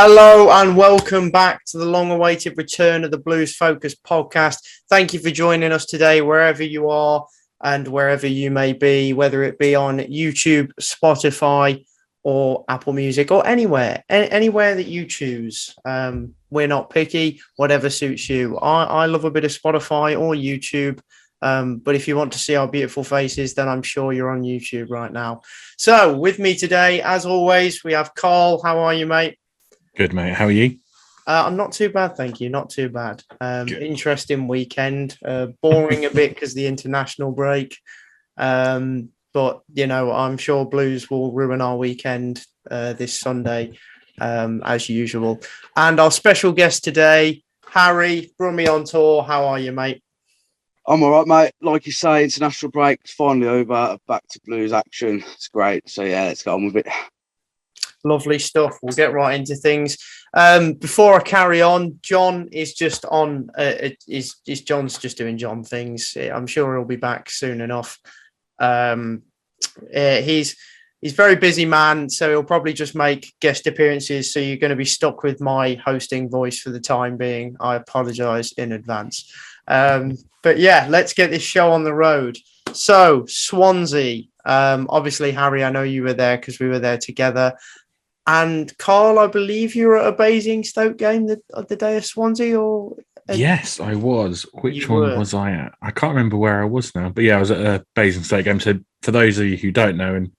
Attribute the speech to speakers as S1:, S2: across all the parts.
S1: Hello and welcome back to the long-awaited return of the Blues Focus podcast. Thank you for joining us today, wherever you are and wherever you may be, whether it be on YouTube, Spotify, or Apple Music, or anywhere that you choose. We're not picky, whatever suits you. I love a bit of Spotify or YouTube, but if you want to see our beautiful faces, then I'm sure you're on YouTube right now. So with me today, as always, we have Carl. How are you, mate?
S2: Good, mate. How are you?
S1: I'm not too bad, thank you. Not too bad. Interesting weekend. Boring a bit because the international break. But, you know, I'm sure Blues will ruin our weekend this Sunday, as usual. And our special guest today, Harlee, Brummie On Tour. How are you, mate?
S3: I'm all right, mate. Like you say, international break's finally over. Back to Blues action. It's great. So, yeah, let's get on with it.
S1: Lovely stuff. We'll get right into things. Before I carry on, John is just on. John's just doing John things. I'm sure he'll be back soon enough. He's a very busy man, so he'll probably just make guest appearances. So you're going to be stuck with my hosting voice for the time being. I apologise in advance. But yeah, let's get this show on the road. So Swansea. Obviously, Harry, I know you were there because we were there together. And Carl, I believe you were at a Basingstoke game the day of Swansea, or
S2: yes, I was. Which one was I at? I can't remember where I was now, but yeah, I was at a Basingstoke game. So for those of you who don't know and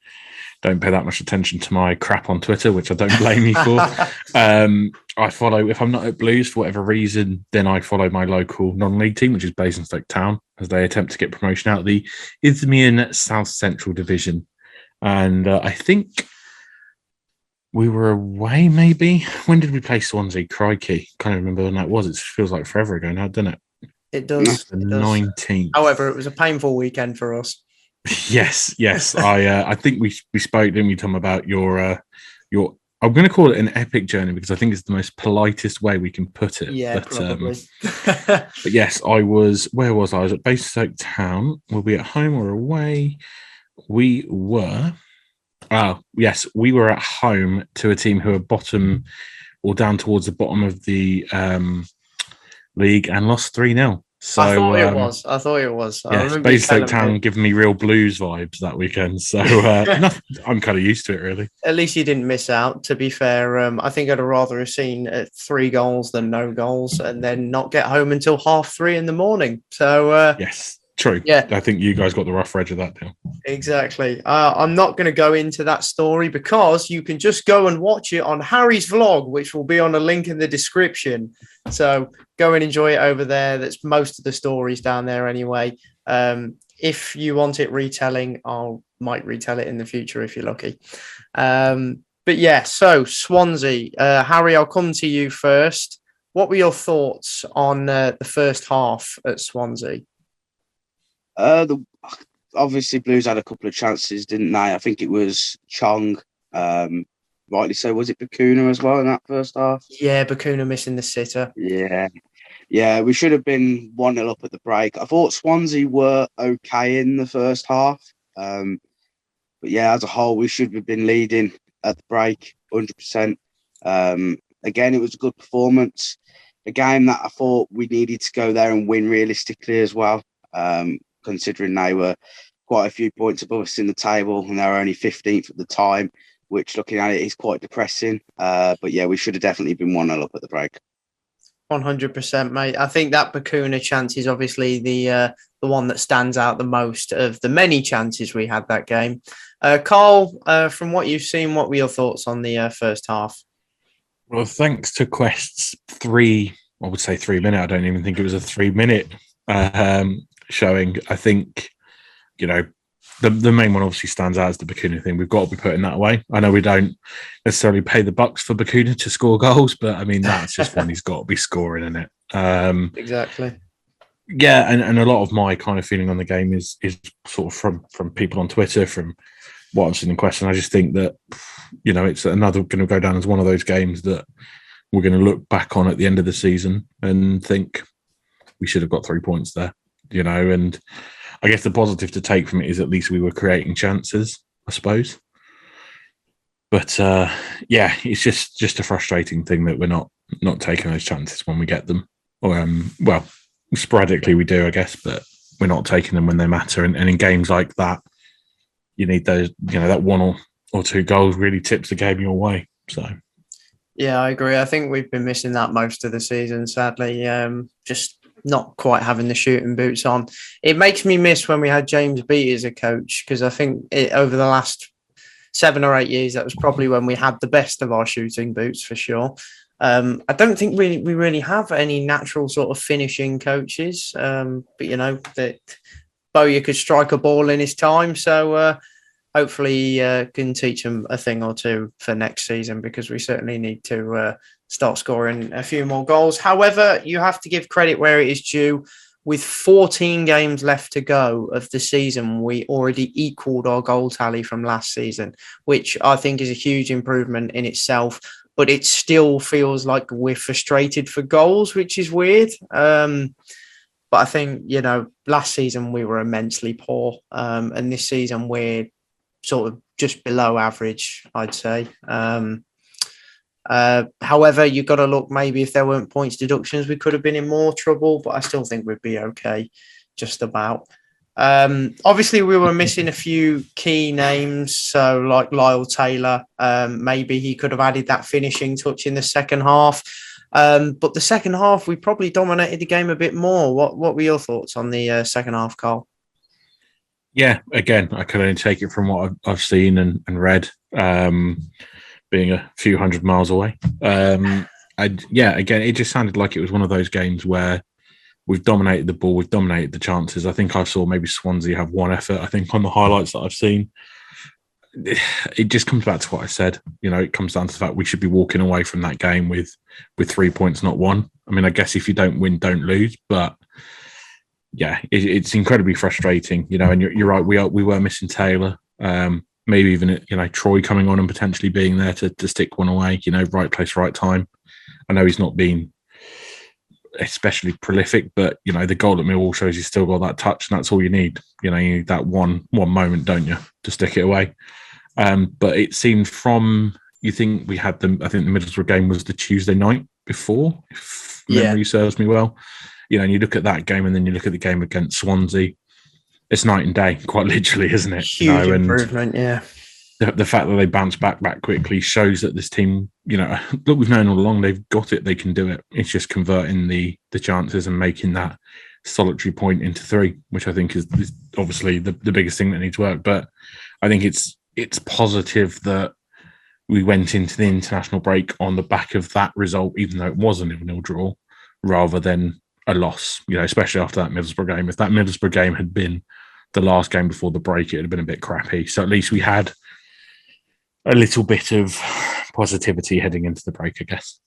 S2: don't pay that much attention to my crap on Twitter, which I don't blame you for, I follow. If I'm not at Blues for whatever reason, then I follow my local non-league team, which is Basingstoke Town, as they attempt to get promotion out of the Isthmian South Central Division. And I think we were away, maybe. When did we play Swansea? Crikey. Can't even remember when that was. It feels like forever ago now, doesn't it?
S1: It does.
S2: The 19th.
S1: However, it was a painful weekend for us.
S2: Yes. I think we spoke, didn't we, Tom, about your I'm going to call it an epic journey because I think it's the most politest way we can put it.
S1: Yeah, probably.
S2: But yes, I was at Basingstoke Town. Were we at home or away? We were at home to a team who are bottom or down towards the bottom of the league and lost 3-0. So
S1: I thought it was.
S2: Yes, Basingstoke Town giving me real Blues vibes that weekend. So I'm kind of used to it, really.
S1: At least you didn't miss out, to be fair. I think I'd rather have seen 3 goals than no goals and then not get home until 3:30 in the morning. So
S2: yes. True.
S1: Yeah.
S2: I think you guys got the rough edge of that deal.
S1: Exactly. I'm not going to go into that story because you can just go and watch it on Harry's vlog, which will be on a link in the description. So go and enjoy it over there. That's most of the stories down there anyway. If you want it retelling, might retell it in the future if you're lucky. But yeah, so Swansea. Harry, I'll come to you first. What were your thoughts on the first half at Swansea?
S3: Obviously, Blues had a couple of chances, didn't they? I think it was Chong, rightly so. Was it Bacuna as well in that first half?
S1: Yeah, Bacuna missing the sitter.
S3: Yeah, we should have been 1-0 up at the break. I thought Swansea were okay in the first half. But yeah, as a whole, we should have been leading at the break, 100%. Again, it was a good performance. A game that I thought we needed to go there and win realistically as well. Considering they were quite a few points above us in the table and they were only 15th at the time, which looking at it is quite depressing. But yeah, we should have definitely been 1-0 up at the break.
S1: 100%, mate. I think that Bacuna chance is obviously the one that stands out the most of the many chances we had that game. Carl, from what you've seen, what were your thoughts on the first half?
S2: Well, thanks to Quest's 3 minute, I don't even think it was a 3 minute showing. I think, you know, the main one obviously stands out as the Bacuna thing. We've got to be putting that away. I know we don't necessarily pay the bucks for Bacuna to score goals, but I mean, that's just when he's got to be scoring, isn't it?
S1: Exactly.
S2: Yeah, and a lot of my kind of feeling on the game is sort of from people on Twitter, from what I've seen in question. I just think that, you know, it's another going to go down as one of those games that we're going to look back on at the end of the season and think we should have got 3 points there, you know. And I guess the positive to take from it is at least we were creating chances, I suppose. But yeah, it's just a frustrating thing that we're not taking those chances when we get them. Or well, sporadically we do, I guess, but we're not taking them when they matter. And in games like that, you need those, that one or two goals really tips the game your way. So.
S1: Yeah, I agree. I think we've been missing that most of the season, sadly. Just not quite having the shooting boots on. It makes me miss when we had James Beattie as a coach, because I think over the last 7 or 8 years, that was probably when we had the best of our shooting boots for sure. I don't think we really have any natural sort of finishing coaches, but that Bowyer could strike a ball in his time, so hopefully can teach him a thing or two for next season, because we certainly need to start scoring a few more goals. However, you have to give credit where it is due. With 14 games left to go of the season, we already equaled our goal tally from last season, which I think is a huge improvement in itself. But it still feels like we're frustrated for goals, which is weird. But I think, last season we were immensely poor. And this season we're sort of just below average, I'd say. However, you've got to look, maybe if there weren't points deductions, we could have been in more trouble, but I still think we'd be okay, just about. Obviously, we were missing a few key names, so like Lyle Taylor, maybe he could have added that finishing touch in the second half. But the second half, we probably dominated the game a bit more. What were your thoughts on the second half, Carl?
S2: Yeah, again, I can only take it from what I've seen and read, being a few hundred miles away. Again, it just sounded like it was one of those games where we've dominated the ball, we've dominated the chances. I think I saw maybe Swansea have one effort, I think, on the highlights that I've seen. It just comes back to what I said. It comes down to the fact we should be walking away from that game with 3 points, not one. I mean, I guess if you don't win, don't lose. But yeah, it's incredibly frustrating. And you're right. We were missing Taylor. Maybe even Troy coming on and potentially being there to stick one away. Right place, right time. I know he's not been especially prolific, but the goal at Millwall shows he's still got that touch, and that's all you need. You need that one moment, don't you, to stick it away. But it seemed from, you think we had them, I think the Middlesbrough game was the Tuesday night before, if memory serves me well. And you look at that game and then you look at the game against Swansea, it's night and day, quite literally, isn't it?
S1: Huge improvement, yeah.
S2: The fact that they bounce back quickly shows that this team, look, we've known all along they've got it, they can do it. It's just converting the chances and making that solitary point into 3, which I think is obviously the biggest thing that needs work. But I think it's positive that we went into the international break on the back of that result, even though it was a 0-0 draw, rather than a loss, especially after that Middlesbrough game. If that Middlesbrough game had been the last game before the break, it would have been a bit crappy. So at least we had a little bit of positivity heading into the break, I guess.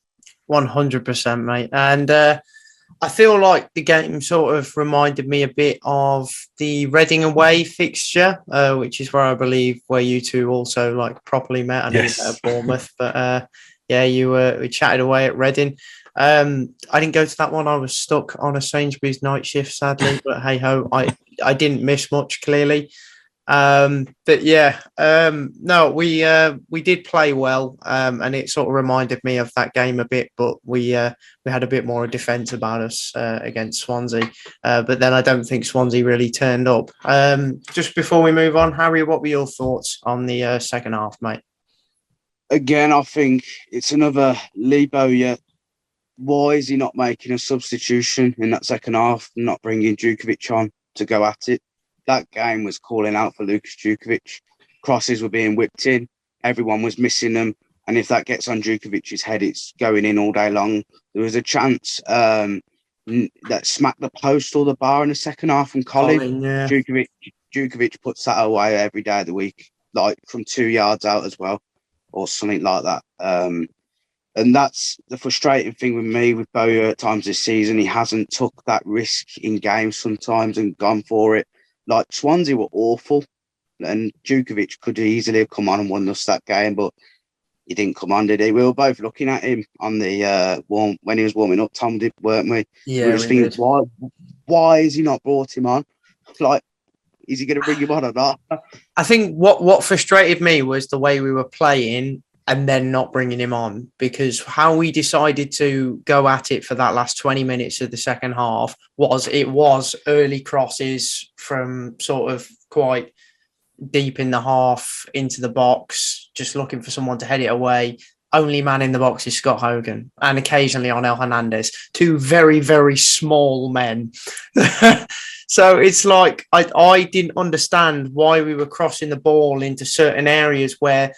S1: 100%, mate. And I feel like the game sort of reminded me a bit of the Reading away fixture, which is where I believe where you two also properly met. I know you met at Bournemouth, but we chatted away at Reading. I didn't go to that one. I was stuck on a Sainsbury's night shift, sadly, but hey ho, I didn't miss much, clearly. But yeah, no, we did play well, and it sort of reminded me of that game a bit, but we had a bit more defence about us against Swansea, but then I don't think Swansea really turned up. Just before we move on, Harry, what were your thoughts on the second half, mate?
S3: Again, I think it's another Lee Bowyer. Why is he not making a substitution in that second half, not bringing Djukovic on to go at it? That game was calling out for Lucas Djukovic. Crosses were being whipped in. Everyone was missing them. And if that gets on Djukovic's head, it's going in all day long. There was a chance that smacked the post or the bar in the second half from Colin.
S1: Yeah.
S3: Djukovic puts that away every day of the week, from 2 yards out as well, or something like that. And that's the frustrating thing with me with Bowyer at times this season. He hasn't took that risk in games sometimes and gone for it. Swansea were awful, and Djukovic could easily have come on and won us that game, but he didn't come on, did he? We were both looking at him on the when he was warming up, Tom did, weren't we?
S1: Yeah,
S3: we were just thinking, why is he not brought him on? Is he going to bring him on or not?
S1: I think what frustrated me was the way we were playing and then not bringing him on, because how we decided to go at it for that last 20 minutes of the second half was early crosses from sort of quite deep in the half into the box, just looking for someone to head it away. Only man in the box is Scott Hogan and occasionally Onel Hernandez, two very, very small men. So it's like I didn't understand why we were crossing the ball into certain areas where,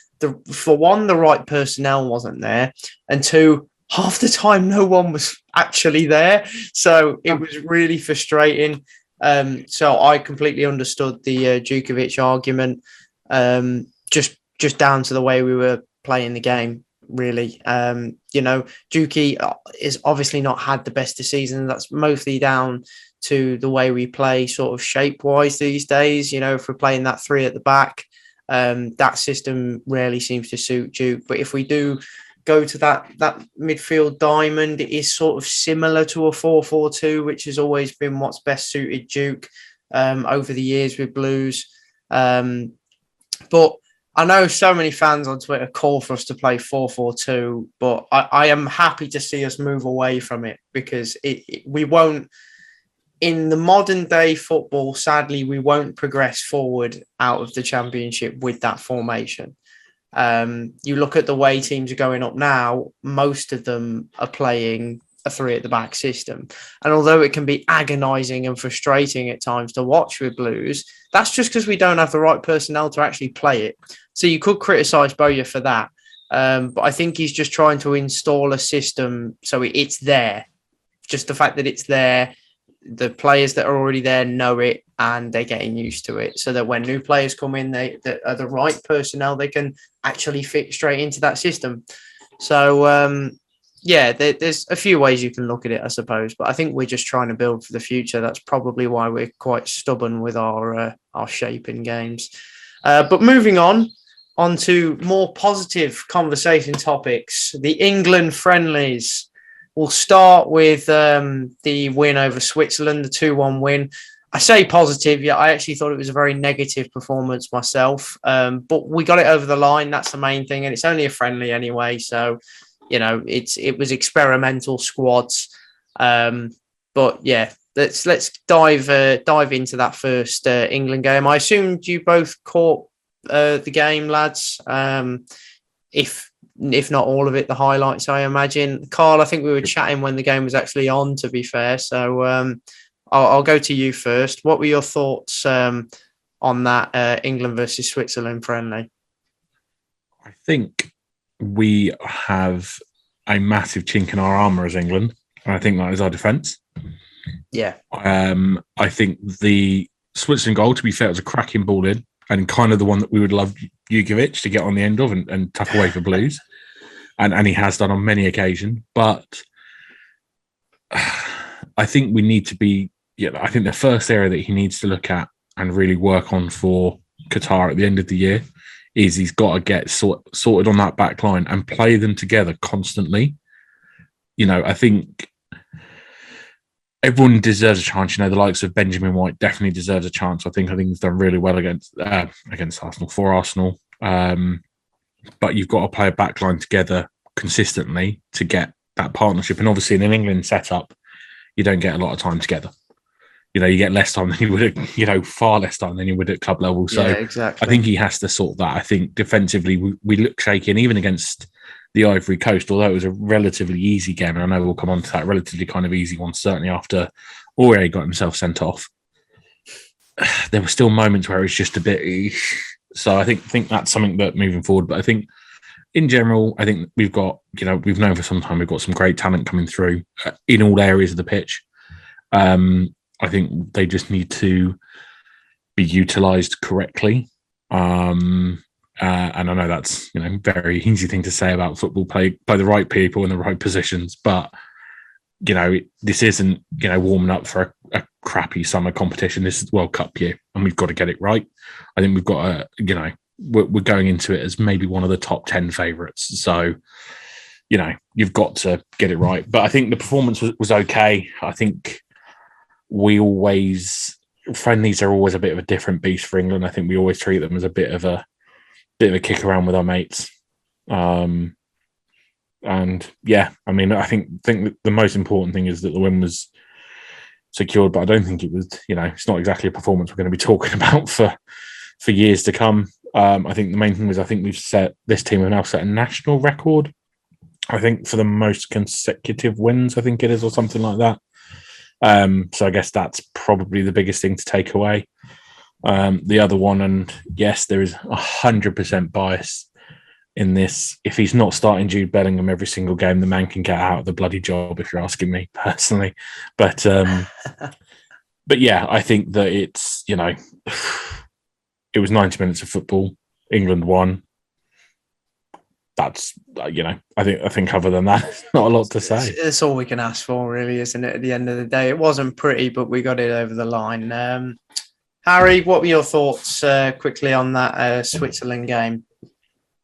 S1: for one, the right personnel wasn't there, and two, half the time no one was actually there. So it was really frustrating. So I completely understood the Djukovic argument, just down to the way we were playing the game. Really, Djuki is obviously not had the best of season. That's mostly down to the way we play, sort of shape wise these days. If we're playing that three at the back, that system rarely seems to suit Duke. But if we do go to that midfield diamond, it is sort of similar to a 4-4-2, which has always been what's best suited Duke over the years with Blues. But I know so many fans on Twitter call for us to play 4-4-2, but I am happy to see us move away from it, because we won't, in the modern day football, sadly, we won't progress forward out of the Championship with that formation. You look at the way teams are going up now, most of them are playing a three at the back system. And although it can be agonising and frustrating at times to watch with Blues, that's just because we don't have the right personnel to actually play it. So you could criticise Bowyer for that. But I think he's just trying to install a system so it's there. Just the fact that it's there, the players that are already there know it and they're getting used to it, so that when new players come in, they are the right personnel, they can actually fit straight into that system. So, there's a few ways you can look at it, I suppose, but I think we're just trying to build for the future. That's probably why we're quite stubborn with our shape in games. But moving on to more positive conversation topics, the England friendlies. We'll start with the win over Switzerland, the 2-1 win. I say positive, yeah, I actually thought it was a very negative performance myself, but we got it over the line. That's the main thing, and it's only a friendly anyway, so it was experimental squads. But yeah, let's dive into that first England game. I assumed you both caught the game, lads. If not all of it, the highlights, I imagine. Carl, I think we were chatting when the game was actually on, to be fair. So I'll go to you first. What were your thoughts on that England versus Switzerland friendly?
S2: I think we have a massive chink in our armour as England, and I think that is our defence.
S1: Yeah.
S2: I think the Switzerland goal, to be fair, was a cracking ball in, and kind of the one that we would love Djukovic to get on the end of and tuck away for Blues. And he has done on many occasions. But I think we need to be, I think the first area that he needs to look at and really work on for Qatar at the end of the year is he's got to get sorted on that back line and play them together constantly. I think everyone deserves a chance. The likes of Benjamin White definitely deserves a chance. I think he's done really well against Arsenal, for Arsenal. But you've got to play a back line together consistently to get that partnership. And obviously in an England setup, you don't get a lot of time together. You get less time than you would, far less time than you would at club level. So yeah, exactly. I think he has to sort that. I think defensively, we look shaky. And even against the Ivory Coast, although it was a relatively easy game, and I know we'll come on to that, relatively kind of easy one, certainly after Aurier got himself sent off, there were still moments where it was just a bit... So I think that's something that moving forward. But I think in general, I think we've got, we've known for some time we've got some great talent coming through in all areas of the pitch. I think they just need to be utilised correctly. And I know that's, very easy thing to say about football, play by the right people in the right positions. But, this isn't, warming up for a crappy summer competition. This is World Cup year and we've got to get it right. I think we've got to, we're going into it as maybe one of the top 10 favourites. So, you've got to get it right. But I think the performance was okay. I think we always friendlies are always a bit of a different beast for England. I think we always treat them as a bit of a kick around with our mates. And yeah, I mean, I think the most important thing is that the win was secured, but I don't think it was, it's not exactly a performance we're going to be talking about for years to come. I think the main thing was, I think this team have now set a national record, I think, for the most consecutive wins, I think it is, or something like that. So I guess that's probably the biggest thing to take away. The other one, and yes, there is 100% bias in this. If he's not starting Jude Bellingham every single game, the man can get out of the bloody job, if you're asking me personally. But yeah, I think that it's, it was 90 minutes of football. England won. That's, I think other than that, not a lot to say.
S1: It's all we can ask for, really, isn't it? At the end of the day, it wasn't pretty, but we got it over the line. Harry, what were your thoughts quickly on that Switzerland game?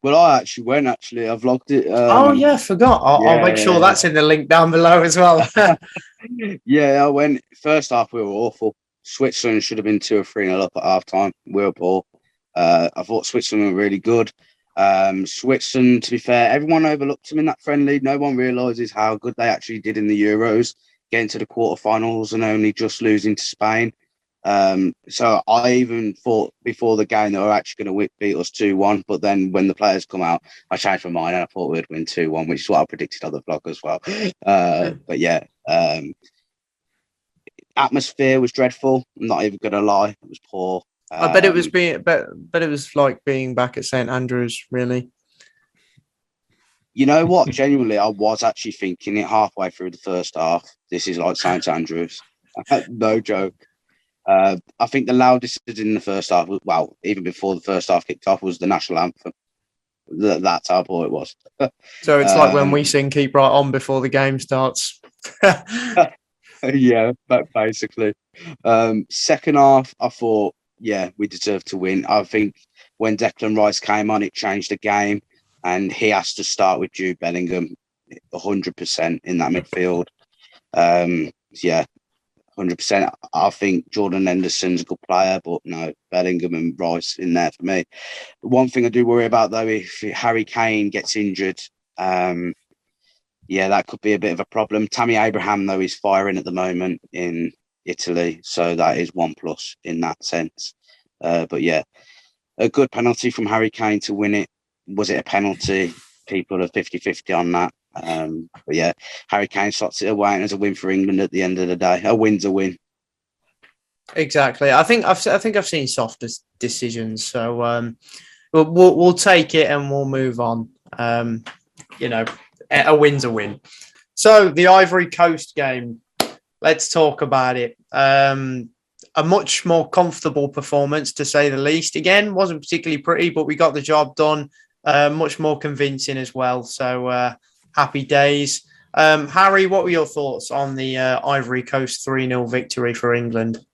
S3: Well, I actually went. I vlogged it.
S1: I forgot. I'll make sure that's in the link down below as well.
S3: Yeah, I went. First half, we were awful. Switzerland should have been 2 or 3-0 up at half time. We were poor. I thought Switzerland were really good. Switzerland, to be fair, everyone overlooked them in that friendly. No one realises how good they actually did in the Euros, getting to the quarterfinals and only just losing to Spain. So I even thought before the game they were actually going to beat us 2-1, but then when the players come out, I changed my mind and I thought we'd win 2-1, which is what I predicted on the vlog as well. But yeah, atmosphere was dreadful. I'm not even going to lie, it was poor.
S1: I bet it was but it was like being back at St Andrews, really.
S3: You know what? Genuinely, I was actually thinking it halfway through the first half. This is like St Andrews. No joke. I think the loudest in the first half, well, even before the first half kicked off, was the national anthem. That's how poor it was.
S1: So it's like when we sing "Keep Right On" before the game starts.
S3: Yeah, basically. Second half, I thought, yeah, we deserved to win. I think when Declan Rice came on, it changed the game, and he has to start with Jude Bellingham 100% in that midfield. Yeah, 100%. I think Jordan Henderson's a good player, but no, Bellingham and Rice in there for me. One thing I do worry about, though, if Harry Kane gets injured, yeah, that could be a bit of a problem. Tammy Abraham, though, is firing at the moment in Italy, so that is 1+ in that sense. But yeah, a good penalty from Harry Kane to win it. Was it a penalty? People are 50-50 on that. But yeah, Harry Kane slots it away, and it's a win for England at the end of the day. A win's a win.
S1: Exactly. I think I've seen softer decisions, so we'll take it and we'll move on. A win's a win. So the Ivory Coast game, let's talk about it. A much more comfortable performance, to say the least. Again, wasn't particularly pretty, but we got the job done. Much more convincing as well. So happy days. Harry, what were your thoughts on the Ivory Coast 3-0 victory for England?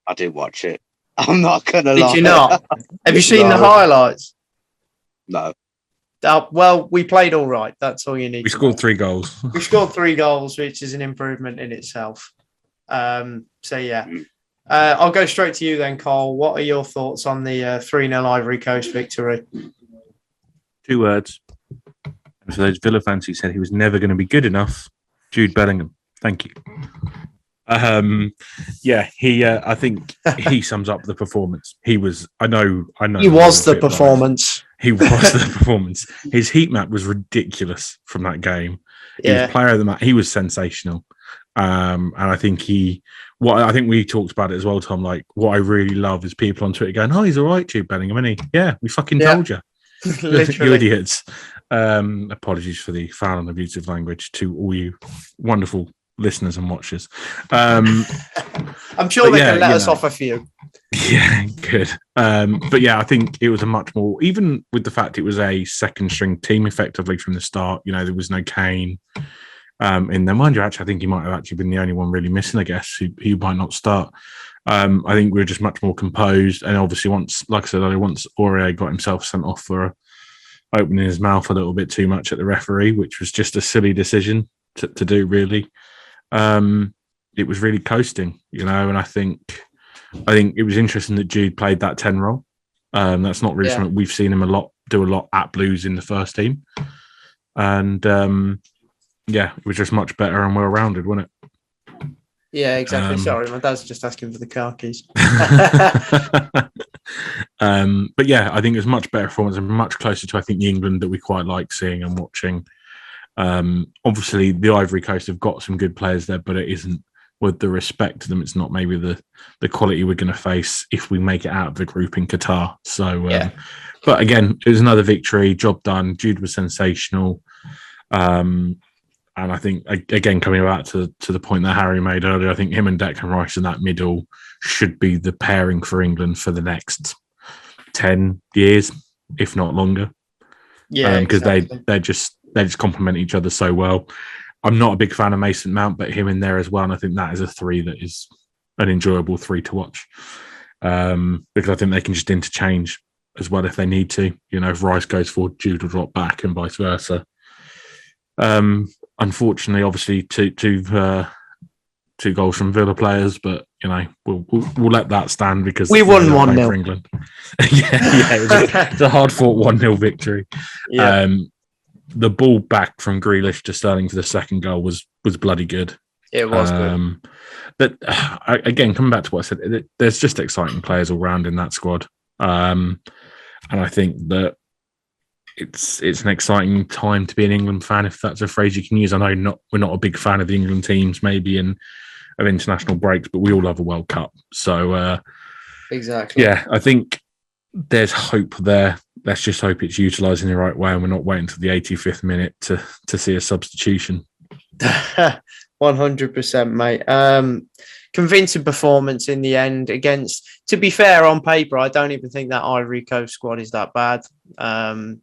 S3: I did watch it. I'm not going to lie.
S1: Did you not? Have you seen the highlights?
S3: No.
S1: Well, we played all right. That's all you need.
S2: We scored 3 goals.
S1: We scored 3 goals, which is an improvement in itself. So, yeah. I'll go straight to you then, Cole. What are your thoughts on the 3-0 Ivory Coast victory?
S2: 2 words. And for those Villa fans who said he was never going to be good enough, Jude Bellingham. Thank you. Yeah, I think he sums up the performance. He was, I know.
S1: He was the performance.
S2: He was the performance. His heat map was ridiculous from that game. He was player of the match. He was sensational. And I think I think we talked about it as well, Tom. Like, what I really love is people on Twitter going, "Oh, he's all right, Jude Bellingham, isn't he?" Yeah, we fucking told you. You idiots. Apologies for the foul and abusive language to all you wonderful listeners and watchers. I'm
S1: sure they can let us off a few.
S2: Yeah, good. But yeah, I think it was a much more, even with the fact it was a second string team effectively from the start. There was no Kane in there. Mind you, actually, I think he might have actually been the only one really missing, I guess, who might not start. I think we were just much more composed. And obviously, once Aurier got himself sent off for opening his mouth a little bit too much at the referee, which was just a silly decision to do, really. It was really coasting, and I think I think it was interesting that Jude played that 10 role. That's not really something we've seen him do a lot at Blues in the first team. And it was just much better and well-rounded, wasn't it?
S1: Yeah, exactly. Sorry, my dad's just asking for the car keys.
S2: But yeah, I think it was much better performance and much closer to, I think, the England that we quite like seeing and watching. Obviously, the Ivory Coast have got some good players there, but it isn't, with the respect to them, it's not maybe the quality we're going to face if we make it out of the group in Qatar. So, but again, it was another victory, job done. Jude was sensational. And I think, again, coming back to the point that Harry made earlier, I think him and Declan Rice in that middle should be the pairing for England for the next 10 years, if not longer. Yeah, because exactly. they just complement each other so well. I'm not a big fan of Mason Mount, but him in there as well. And I think that is a three that is an enjoyable three to watch, because I think they can just interchange as well if they need to. You know, if Rice goes forward, Jude will drop back and vice versa. Unfortunately, obviously, two goals from Villa players, but you know we'll let that stand because
S1: we won 1-0
S2: for England. It's a hard fought 1-0 victory. Yeah. The ball back from Grealish to Sterling for the second goal was bloody good.
S1: It was good.
S2: But again, coming back to what I said, there's just exciting players all round in that squad, and I think that it's an exciting time to be an England fan, if that's a phrase you can use. I know we're not a big fan of the England teams, maybe of international breaks, but we all love a World Cup. So
S1: exactly,
S2: yeah, I think there's hope there. Let's just hope it's utilised in the right way, and we're not waiting until the 85th minute to see a substitution.
S1: 100%, mate. Convincing performance in the end against. To be fair, on paper, I don't even think that Ivory Coast squad is that bad. I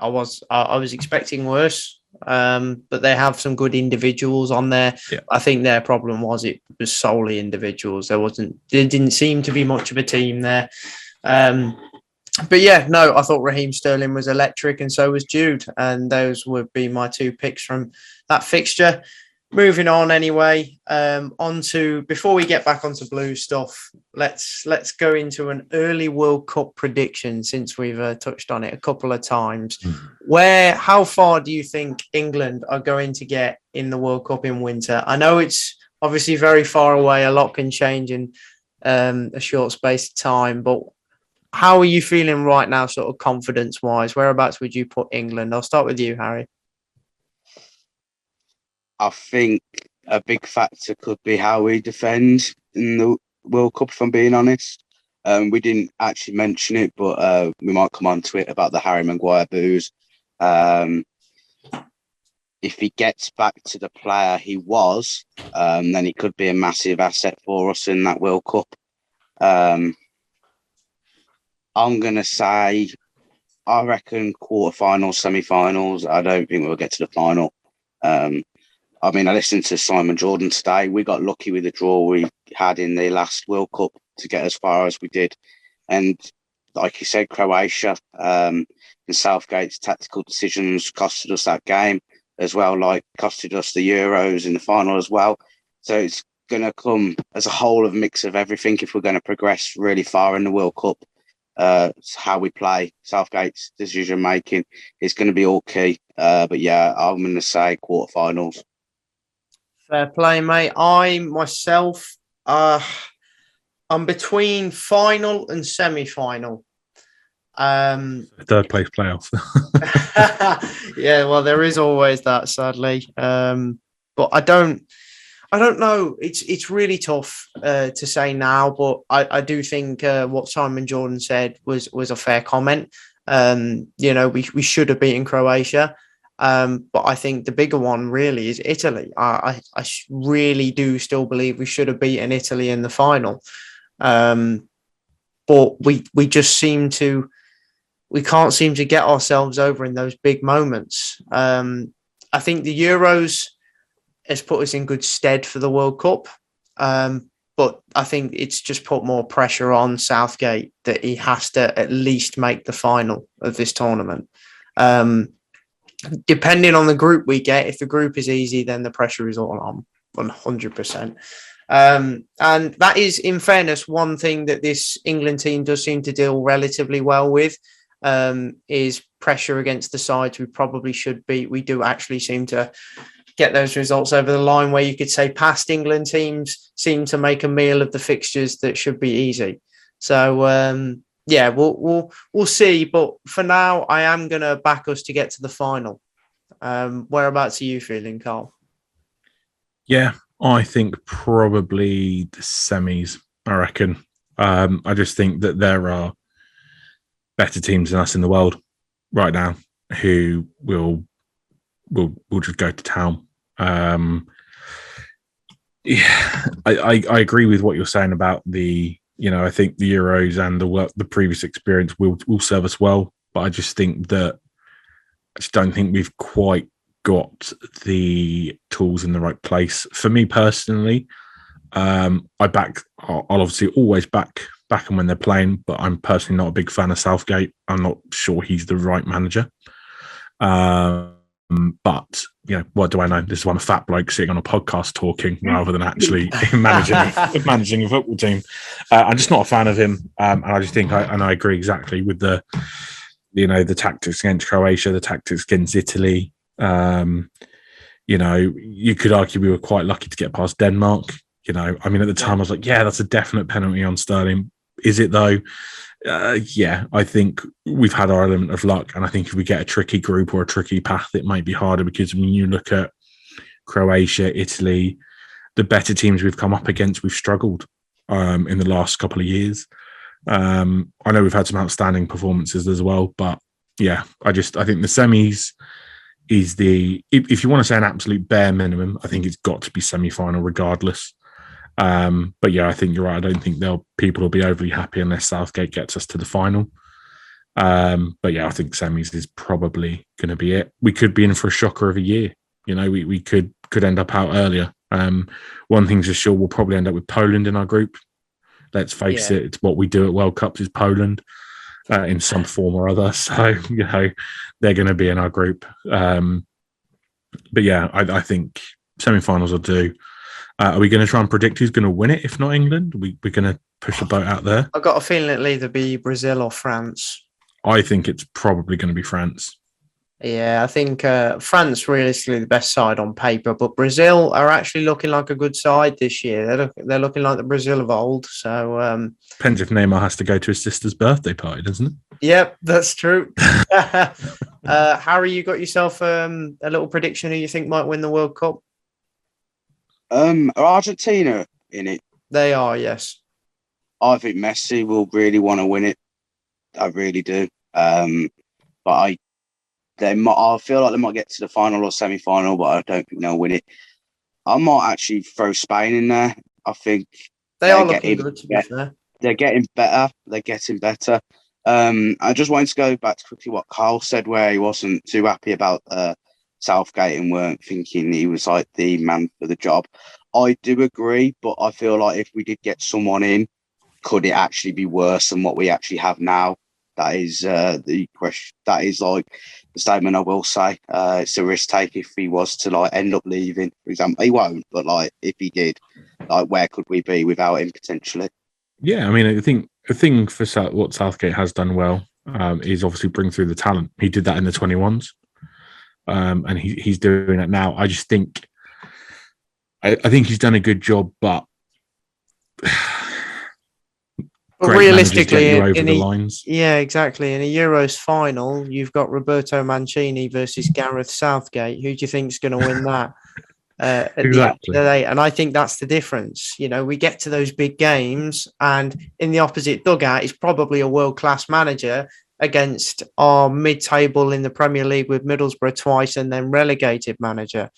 S1: was expecting worse, but they have some good individuals on there.
S2: Yeah.
S1: I think their problem was it was solely individuals. There didn't seem to be much of a team there. But yeah, no, I thought Raheem Sterling was electric, and so was Jude, and those would be my two picks from that fixture. Moving on anyway, before we get back onto blue stuff, let's go into an early World Cup prediction, since we've touched on it a couple of times. How far do you think England are going to get in the World Cup in winter? I know it's obviously very far away, a lot can change in a short space of time, but how are you feeling right now, sort of confidence-wise? Whereabouts would you put England? I'll start with you, Harry.
S3: I think a big factor could be how we defend in the World Cup, if I'm being honest. We didn't actually mention it, but we might come on to it about the Harry Maguire boos. If he gets back to the player he was, then he could be a massive asset for us in that World Cup. I'm going to say, I reckon quarterfinals, semi-finals. I don't think we'll get to the final. I listened to Simon Jordan today. We got lucky with the draw we had in the last World Cup to get as far as we did. And like you said, Croatia and Southgate's tactical decisions costed us that game as well, like costed us the Euros in the final as well. So it's going to come as a whole of mix of everything if we're going to progress really far in the World Cup. How we play, Southgate's decision making is going to be all key. But yeah, I'm going to say quarterfinals.
S1: Fair play, mate. I'm between final and semi-final.
S2: Third place playoff.
S1: Yeah, well, there is always that, sadly. But I don't know. It's really tough to say now, but I do think what Simon Jordan said was a fair comment. We should have beaten Croatia. But I think the bigger one really is Italy. I really do still believe we should have beaten Italy in the final. But we just can't seem to get ourselves over in those big moments. I think the Euros has put us in good stead for the World Cup. But I think it's just put more pressure on Southgate that he has to at least make the final of this tournament. Depending on the group we get, if the group is easy, then the pressure is all on 100%. And that is, in fairness, one thing that this England team does seem to deal relatively well with, is pressure against the sides we probably should beat. We do actually seem to get those results over the line, where you could say past England teams seem to make a meal of the fixtures that should be easy. So yeah, we'll see. But for now, I am going to back us to get to the final. Whereabouts are you feeling, Carl?
S2: Yeah, I think probably the semis, I reckon. I just think that there are better teams than us in the world right now who will just go to town. Yeah, I agree with what you're saying about the, I think the Euros and the previous experience will serve us well, but I just think that I just don't think we've quite got the tools in the right place. For me personally, I'll obviously always back them when they're playing, but I'm personally not a big fan of Southgate. I'm not sure he's the right manager. But what do I know? This is why I'm a fat bloke sitting on a podcast talking rather than actually managing a football team. I'm just not a fan of him, and I just think I agree exactly with the tactics against Croatia, the tactics against Italy. You could argue we were quite lucky to get past Denmark. At the time I was like, yeah, that's a definite penalty on Sterling. Is it though? Yeah, I think we've had our element of luck, and I think if we get a tricky group or a tricky path, it might be harder, because when you look at Croatia, Italy, the better teams we've come up against, we've struggled in the last couple of years. I know we've had some outstanding performances as well, but yeah, I think the semis is if you want to say an absolute bare minimum, I think it's got to be semi-final regardless. But yeah, I think you're right. I don't think people will be overly happy unless Southgate gets us to the final. But yeah, I think semis is probably going to be it. We could be in for a shocker of a year. We could end up out earlier. One thing's for sure, we'll probably end up with Poland in our group. Let's face it, it's what we do at World Cups is Poland in some form or other. So, they're going to be in our group. But yeah, I think semi-finals will do. Are we going to try and predict who's going to win it? If not England, we're going to push a boat out there.
S1: I've got a feeling it'll either be Brazil or France.
S2: I think it's probably going to be France.
S1: Yeah, I think France realistically the best side on paper, but Brazil are actually looking like a good side this year. They're looking like the Brazil of old. So
S2: depends if Neymar has to go to his sister's birthday party, doesn't it?
S1: Yep, that's true. Harry, you got yourself a little prediction who you think might win the World Cup?
S3: Are Argentina in it?
S1: They are, yes.
S3: I think Messi will really want to win it. I really do. But I feel like they might get to the final or semi-final, but I don't think they'll win it. I might actually throw Spain in there. I think
S1: they are looking good, to be fair.
S3: They're getting better. I just wanted to go back to quickly what Carl said, where he wasn't too happy about Southgate and weren't thinking he was like the man for the job. I do agree, but I feel like if we did get someone in, could it actually be worse than what we actually have now? That is the question. That is like the statement I will say. It's a risk take if he was to like end up leaving. For example, he won't, but like if he did, like where could we be without him potentially?
S2: Yeah, I think the thing for what Southgate has done well is obviously bring through the talent. He did that in the 21s. And he's doing it now. I just think, I think he's done a good job, but
S1: realistically,
S2: over the lines.
S1: Yeah, exactly. In a Euros final, you've got Roberto Mancini versus Gareth Southgate. Who do you think is going to win that?
S2: Exactly.
S1: And I think that's the difference. We get to those big games, and in the opposite dugout is probably a world-class manager against our mid-table in the Premier League with Middlesbrough twice and then relegated manager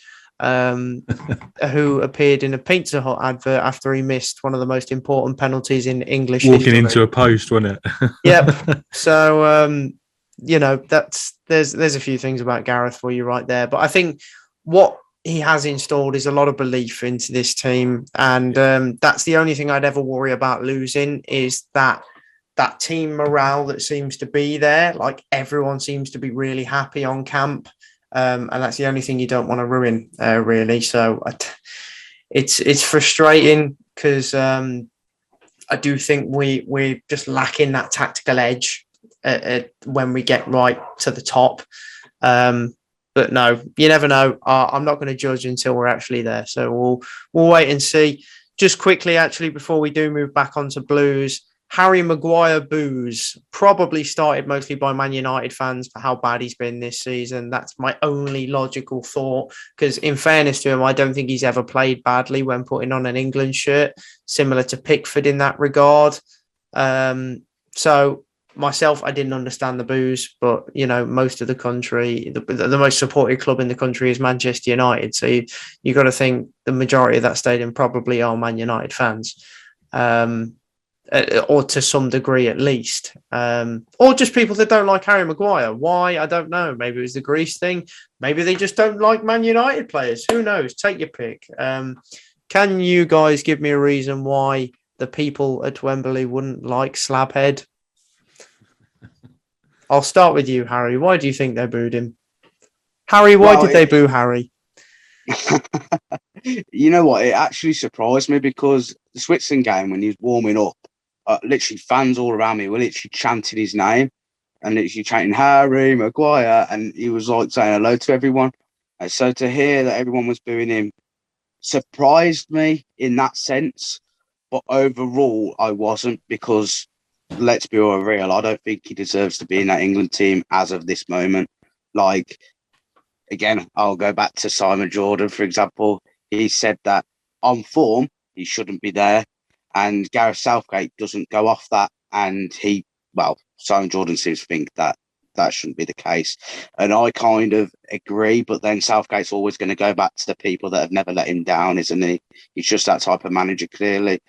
S1: who appeared in a Pizza Hut advert after he missed one of the most important penalties in English
S2: walking
S1: history.
S2: Into a post, wasn't it?
S1: Yep. So, there's a few things about Gareth for you right there. But I think what he has installed is a lot of belief into this team. And that's the only thing I'd ever worry about losing is that team morale that seems to be there. Like everyone seems to be really happy on camp. And that's the only thing you don't want to ruin, really. So it's frustrating because I do think we're just lacking that tactical edge when we get right to the top. But no, you never know. I'm not going to judge until we're actually there. So we'll wait and see. Just quickly, actually, before we do move back onto Blues, Harry Maguire boos probably started mostly by Man United fans for how bad he's been this season. That's my only logical thought, because in fairness to him, I don't think he's ever played badly when putting on an England shirt, similar to Pickford in that regard. So myself, I didn't understand the boos, but most of the country, the most supported club in the country is Manchester United. So you got to think the majority of that stadium probably are Man United fans. Or to some degree at least, or just people that don't like Harry Maguire. Why? I don't know. Maybe it was the Greece thing. Maybe they just don't like Man United players. Who knows? Take your pick. Can you guys give me a reason why the people at Wembley wouldn't like Slabhead? I'll start with you, Harry. Why do you think they booed him? Harry, why did they boo Harry?
S3: You know what? It actually surprised me because the Switzerland game, when he was warming up, literally fans all around me were literally chanting his name and literally chanting Harry Maguire, and he was like saying hello to everyone. And so to hear that everyone was booing him surprised me in that sense. But overall, I wasn't, because let's be all real, I don't think he deserves to be in that England team as of this moment. Like, again, I'll go back to Simon Jordan, for example. He said that on form, he shouldn't be there. And Gareth Southgate doesn't go off that. And Simon Jordan seems to think that that shouldn't be the case. And I kind of agree. But then Southgate's always going to go back to the people that have never let him down, isn't he? He's just that type of manager, clearly.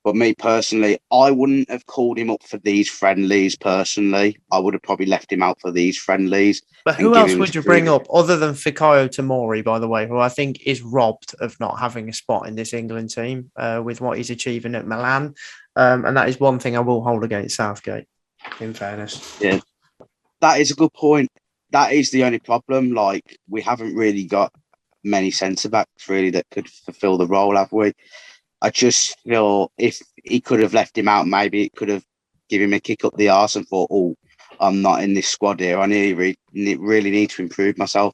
S3: But me personally, I wouldn't have called him up for these friendlies personally. I would have probably left him out for these friendlies.
S1: But who else would you bring up other than Fikayo Tomori, by the way, who I think is robbed of not having a spot in this England team with what he's achieving at Milan. And that is one thing I will hold against Southgate, in fairness.
S3: Yeah, that is a good point. That is the only problem. Like, we haven't really got many centre-backs really that could fulfil the role, have we? I just feel if he could have left him out, maybe it could have given him a kick up the arse and thought, oh, I'm not in this squad here. I really need to improve myself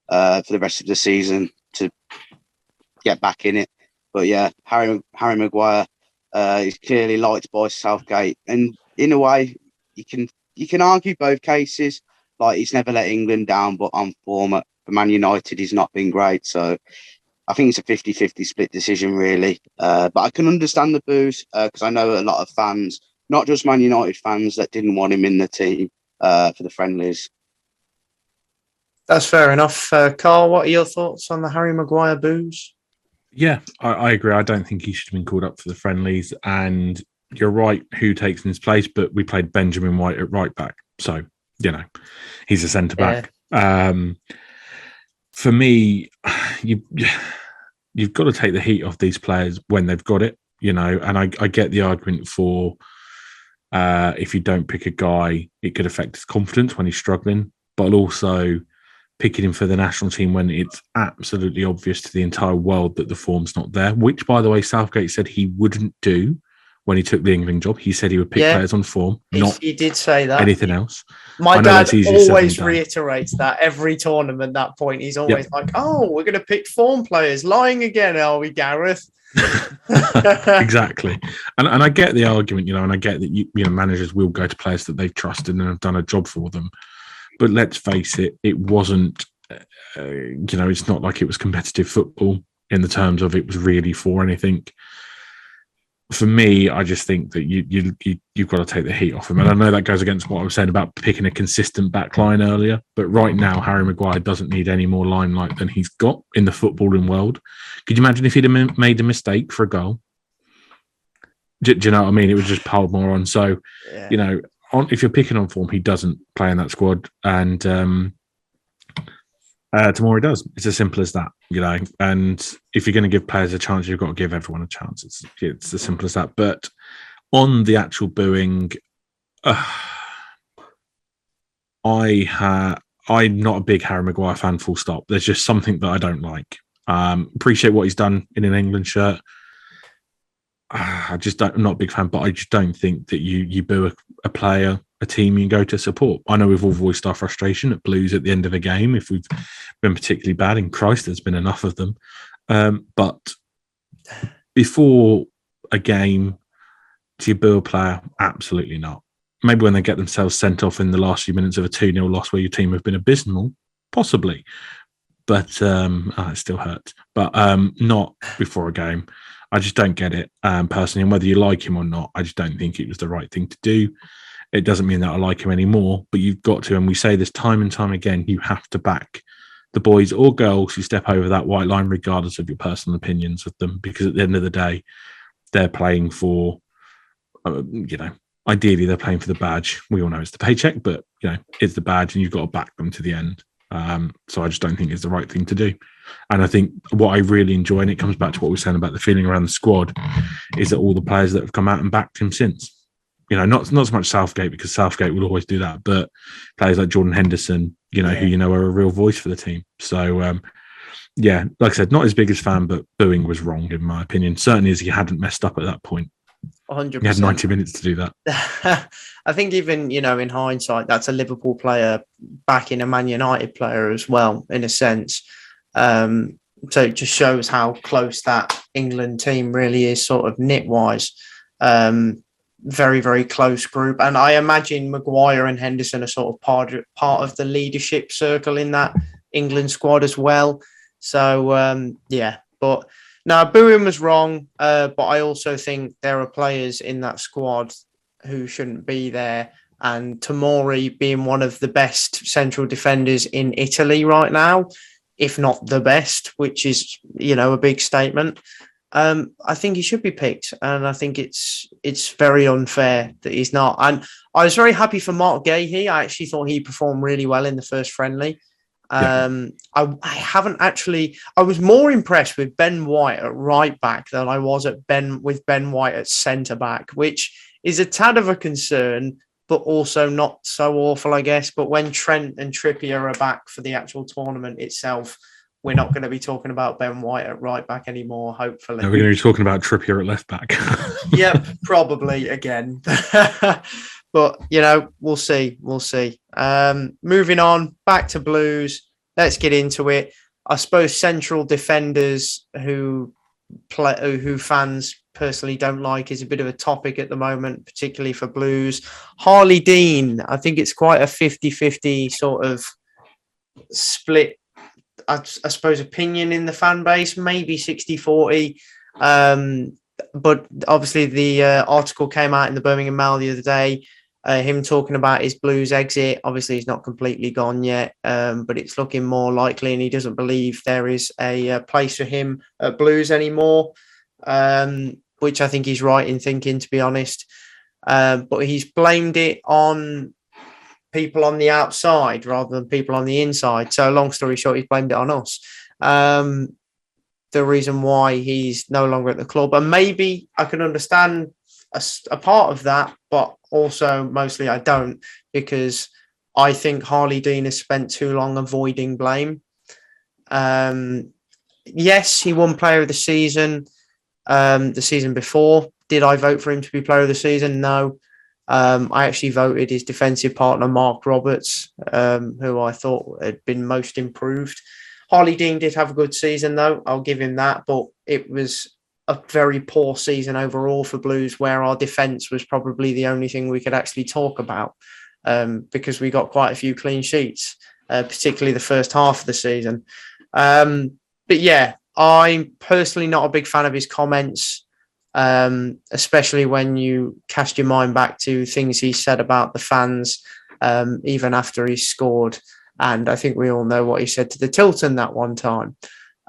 S3: for the rest of the season to get back in it. But yeah, Harry Maguire is clearly liked by Southgate. And in a way, you can argue both cases. Like, he's never let England down, but on form at Man United, he's not been great. So I think it's a 50-50 split decision, really. But I can understand the boos because I know a lot of fans, not just Man United fans, that didn't want him in the team for the friendlies.
S1: That's fair enough. Carl, what are your thoughts on the Harry Maguire boos?
S2: Yeah, I agree. I don't think he should have been called up for the friendlies. And you're right, who takes in his place, but we played Benjamin White at right back. So, he's a centre back. Yeah. For me, you've got to take the heat off these players when they've got it, and I get the argument for if you don't pick a guy, it could affect his confidence when he's struggling, but also picking him for the national team when it's absolutely obvious to the entire world that the form's not there, which, by the way, Southgate said he wouldn't do when he took the England job. He said he would pick players on form, he did say that. Anything else.
S1: My dad always reiterates that every tournament, that point. He's always like, oh, we're going to pick form players. Lying again, are we, Gareth?
S2: Exactly. And I get the argument, and I get that managers will go to players that they've trusted and have done a job for them. But let's face it, it wasn't, it's not like it was competitive football in the terms of it was really for anything. For me, I just think that you've got to take the heat off him. And I know that goes against what I was saying about picking a consistent back line earlier. But right now, Harry Maguire doesn't need any more limelight than he's got in the footballing world. Could you imagine if he'd have made a mistake for a goal? Do you know what I mean? It was just piled more on. So, if you're picking on form, he doesn't play in that squad. And Tomori does. It's as simple as that, And if you're going to give players a chance, you've got to give everyone a chance. It's as simple as that. But on the actual booing, I'm not a big Harry Maguire fan. Full stop. There's just something that I don't like, Appreciate what he's done in an England shirt. I'm not a big fan, but I just don't think that you boo a player, a team you go to support. I know we've all voiced our frustration at Blues at the end of a game if we've been particularly bad. In Christ, there's been enough of them. But before a game, do you boo a player? Absolutely not. Maybe when they get themselves sent off in the last few minutes of a 2-0 loss where your team have been abysmal, possibly. But it still hurts. But not before a game. I just don't get it personally. And whether you like him or not, I just don't think it was the right thing to do. It doesn't mean that I like him anymore, but you've got to, and we say this time and time again, you have to back the boys or girls who step over that white line, regardless of your personal opinions of them, because at the end of the day, they're playing for, ideally they're playing for the badge. We all know it's the paycheck, but, it's the badge and you've got to back them to the end. So I just don't think it's the right thing to do. And I think what I really enjoy, and it comes back to what we were saying about the feeling around the squad, is that all the players that have come out and backed him since, not so much Southgate, because Southgate will always do that, but players like Jordan Henderson, who are a real voice for the team. So, like I said, not his biggest fan, but booing was wrong in my opinion. Certainly as he hadn't messed up at that point.
S1: 100%.
S2: He had 90 minutes to do that.
S1: I think even, in hindsight, that's a Liverpool player backing a Man United player as well, in a sense. So it just shows how close that England team really is, sort of knit-wise. Very, very close group. And I imagine Maguire and Henderson are sort of part of the leadership circle in that England squad as well. So, but no, booing was wrong. But I also think there are players in that squad who shouldn't be there. And Tomori being one of the best central defenders in Italy right now, if not the best, which is, a big statement. I think he should be picked, and I think it's very unfair that he's not. And I was very happy for Mark Gahey. I actually thought he performed really well in the first friendly. I haven't actually. I was more impressed with Ben White at right back than I was with Ben White at centre back, which is a tad of a concern, but also not so awful, I guess. But when Trent and Trippier are back for the actual tournament itself, we're not going to be talking about Ben White at right back anymore, hopefully.
S2: No, we're going to be talking about Trippier at left back.
S1: Yep, probably again. But, we'll see. We'll see. Moving on, back to Blues. Let's get into it. I suppose central defenders who fans personally don't like is a bit of a topic at the moment, particularly for Blues. Harlee Dean, I think it's quite a 50-50 sort of split, I suppose, opinion in the fan base, maybe 60-40. But obviously the article came out in the Birmingham Mail the other day, him talking about his Blues exit. Obviously, he's not completely gone yet, but it's looking more likely, and he doesn't believe there is a place for him at Blues anymore, which I think he's right in thinking, to be honest. But he's blamed it on people on the outside rather than people on the inside. So long story short, he's blamed it on us. The reason why he's no longer at the club. And maybe I can understand a part of that, but also mostly I don't, because I think Harlee Dean has spent too long avoiding blame. Yes, he won Player of the Season the season before. Did I vote for him to be Player of the Season? No. I actually voted his defensive partner, Mark Roberts, who I thought had been most improved. Harlee Dean did have a good season, though. I'll give him that. But it was a very poor season overall for Blues, where our defence was probably the only thing we could actually talk about, because we got quite a few clean sheets, particularly the first half of the season. But yeah, I'm personally not a big fan of his comments, especially when you cast your mind back to things he said about the fans, even after he scored. And I think we all know what he said to the Tilton that one time.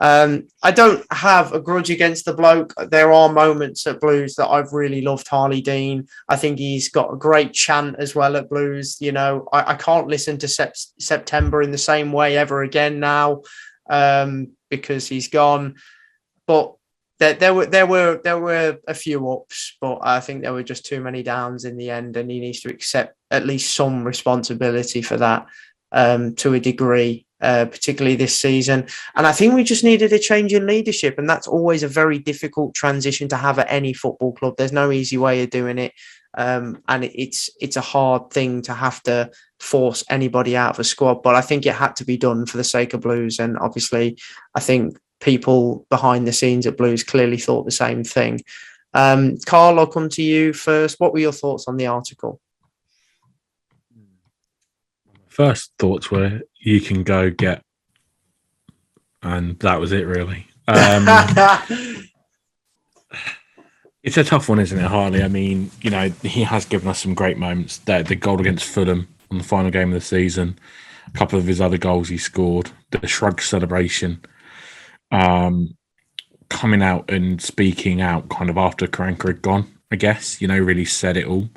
S1: I don't have a grudge against the bloke. There are moments at Blues that I've really loved Harlee Dean. I think he's got a great chant as well at Blues. I can't listen to September in the same way ever again now, because he's gone. But there were a few ups, but I think there were just too many downs in the end, and he needs to accept at least some responsibility for that, to a degree. particularly this season. And I think we just needed a change in leadership, and that's always a very difficult transition to have at any football club. There's no easy way of doing it. And it's a hard thing to have to force anybody out of a squad, but I think it had to be done for the sake of Blues. And obviously, I think people behind the scenes at Blues clearly thought the same thing. Carl, I'll come to you first. What were your thoughts on the article?
S2: First thoughts were you can go get, and that was it really. It's a tough one, isn't it, Harlee? I mean, you know, he has given us some great moments. The goal against Fulham on the final game of the season, a couple of his other goals he scored, the shrug celebration, coming out and speaking out kind of after Karanka had gone, I guess, you know, really said it all.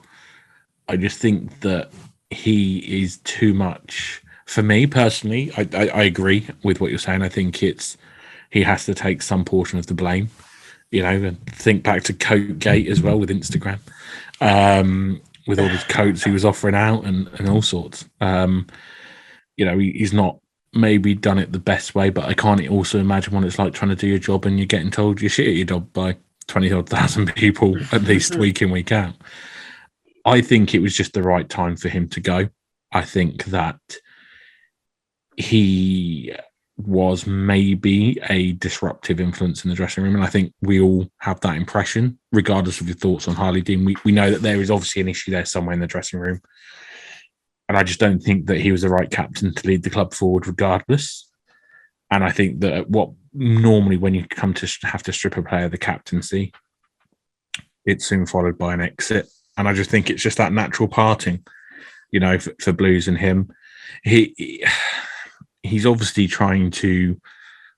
S2: I just think that he is too much, for me personally. I agree with what you're saying. I think he has to take some portion of the blame. You know, and think back to Coatgate as well with Instagram, with all his coats he was offering out and all sorts. You know, he's not maybe done it the best way, but I can't also imagine what it's like trying to do your job and you're getting told you're shit at your job by 20,000 people at least week in, week out. I think it was just the right time for him to go. I think that he was maybe a disruptive influence in the dressing room, and I think we all have that impression, regardless of your thoughts on Harlee Dean. We know that there is obviously an issue there somewhere in the dressing room, and I just don't think that he was the right captain to lead the club forward regardless. And I think that what normally when you come to have to strip a player of the captaincy, it's soon followed by an exit, and I just think it's just that natural parting, you know, for Blues and him. He's obviously trying to,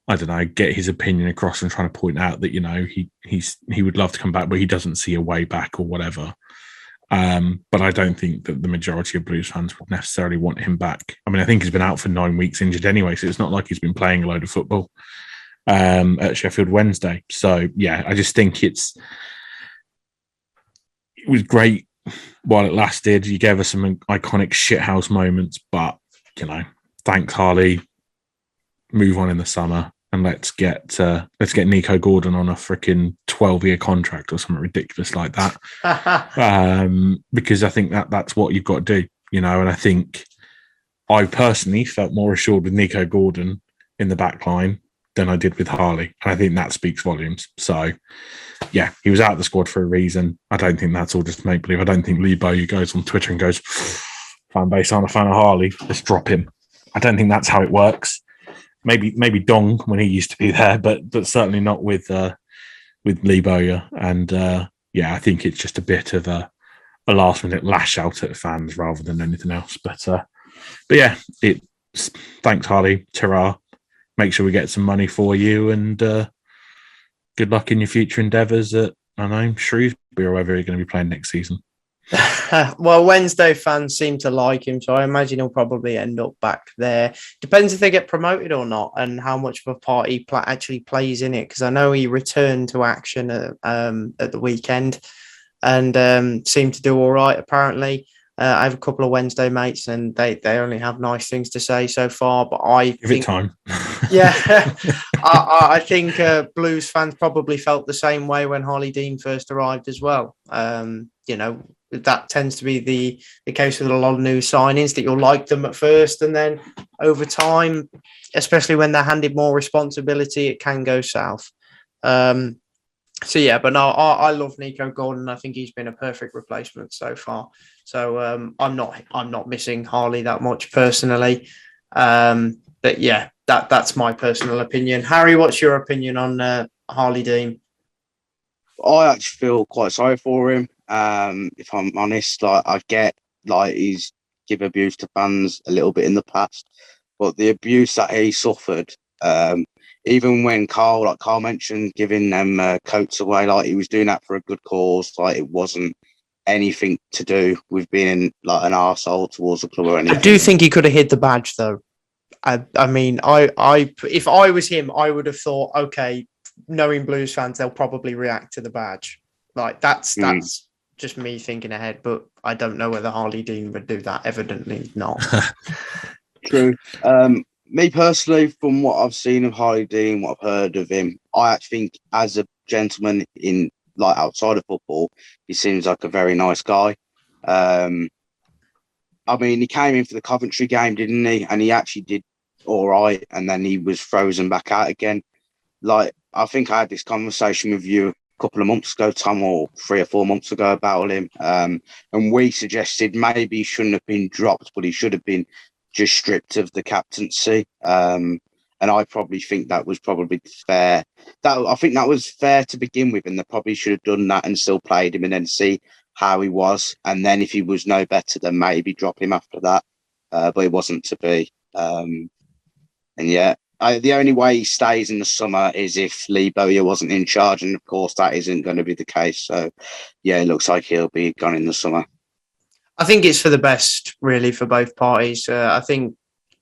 S2: I don't know, get his opinion across and trying to point out that, you know, he would love to come back, but he doesn't see a way back or whatever. But I don't think that the majority of Blues fans would necessarily want him back. I mean, I think he's been out for 9 weeks injured anyway, so it's not like he's been playing a load of football at Sheffield Wednesday. So, yeah, I just think it was great while it lasted. You gave us some iconic shithouse moments, but, you know, thanks, Harlee. Move on in the summer, and let's get Nico Gordon on a freaking 12-year contract or something ridiculous like that. Because I think that's what you've got to do, you know. And I think I personally felt more assured with Nico Gordon in the back line than I did with Harlee, and I think that speaks volumes. So, yeah, he was out of the squad for a reason. I don't think that's all just make believe. I don't think Lee Bowyer goes on Twitter and goes, "Fan base aren't a fan of Harlee, let's drop him." I don't think that's how it works. Maybe Dong when he used to be there, but certainly not with Lee Bowyer. And yeah, I think it's just a bit of a last minute lash out at fans rather than anything else. But yeah, thanks, Harlee. Ta-ra. Make sure we get some money for you, and good luck in your future endeavours at, I don't know, Shrewsbury or wherever you're going to be playing next season.
S1: Well, Wednesday fans seem to like him, so I imagine he'll probably end up back there. Depends if they get promoted or not, and how much of a part he actually plays in it. Because I know he returned to action at the weekend and seemed to do all right. Apparently, I have a couple of Wednesday mates, and they only have nice things to say so far. But I
S2: give it time.
S1: Yeah, I think Blues fans probably felt the same way when Harlee Dean first arrived as well. You know, that tends to be the case with a lot of new signings, that you'll like them at first, and then over time, especially when they're handed more responsibility, it can go south. So yeah, but no, I love Nico Gordon. I think he's been a perfect replacement so far. So I'm not missing Harlee that much personally. But yeah, that's my personal opinion. Harry, what's your opinion on Harlee Dean?
S3: I actually feel quite sorry for him. If I'm honest, like I get like he's given abuse to fans a little bit in the past, but the abuse that he suffered, even when Carl mentioned giving them coats away, like he was doing that for a good cause. Like it wasn't anything to do with being like an arsehole towards the club or anything.
S1: I do think he could have hid the badge though. I mean, if I was him, I would have thought, okay, knowing Blues fans, they'll probably react to the badge. Like that's just me thinking ahead, but I don't know whether Harlee Dean would do that. Evidently not.
S3: True. Me personally, from what I've seen of Harlee Dean, what I've heard of him, I actually think as a gentleman in like outside of football, he seems like a very nice guy. I mean, he came in for the Coventry game, didn't he? And he actually did all right, and then he was frozen back out again. Like, I think I had this conversation with you a couple of months ago, Tom, or 3 or 4 months ago about him. And we suggested maybe he shouldn't have been dropped, but he should have been just stripped of the captaincy. And I probably think that was probably fair. I think that was fair to begin with, and they probably should have done that and still played him and then see how he was. And then if he was no better, then maybe drop him after that. But it wasn't to be. And yeah, the only way he stays in the summer is if Lee Bowyer wasn't in charge. And of course, that isn't going to be the case. So yeah, it looks like he'll be gone in the summer.
S1: I think it's for the best, really, for both parties. I think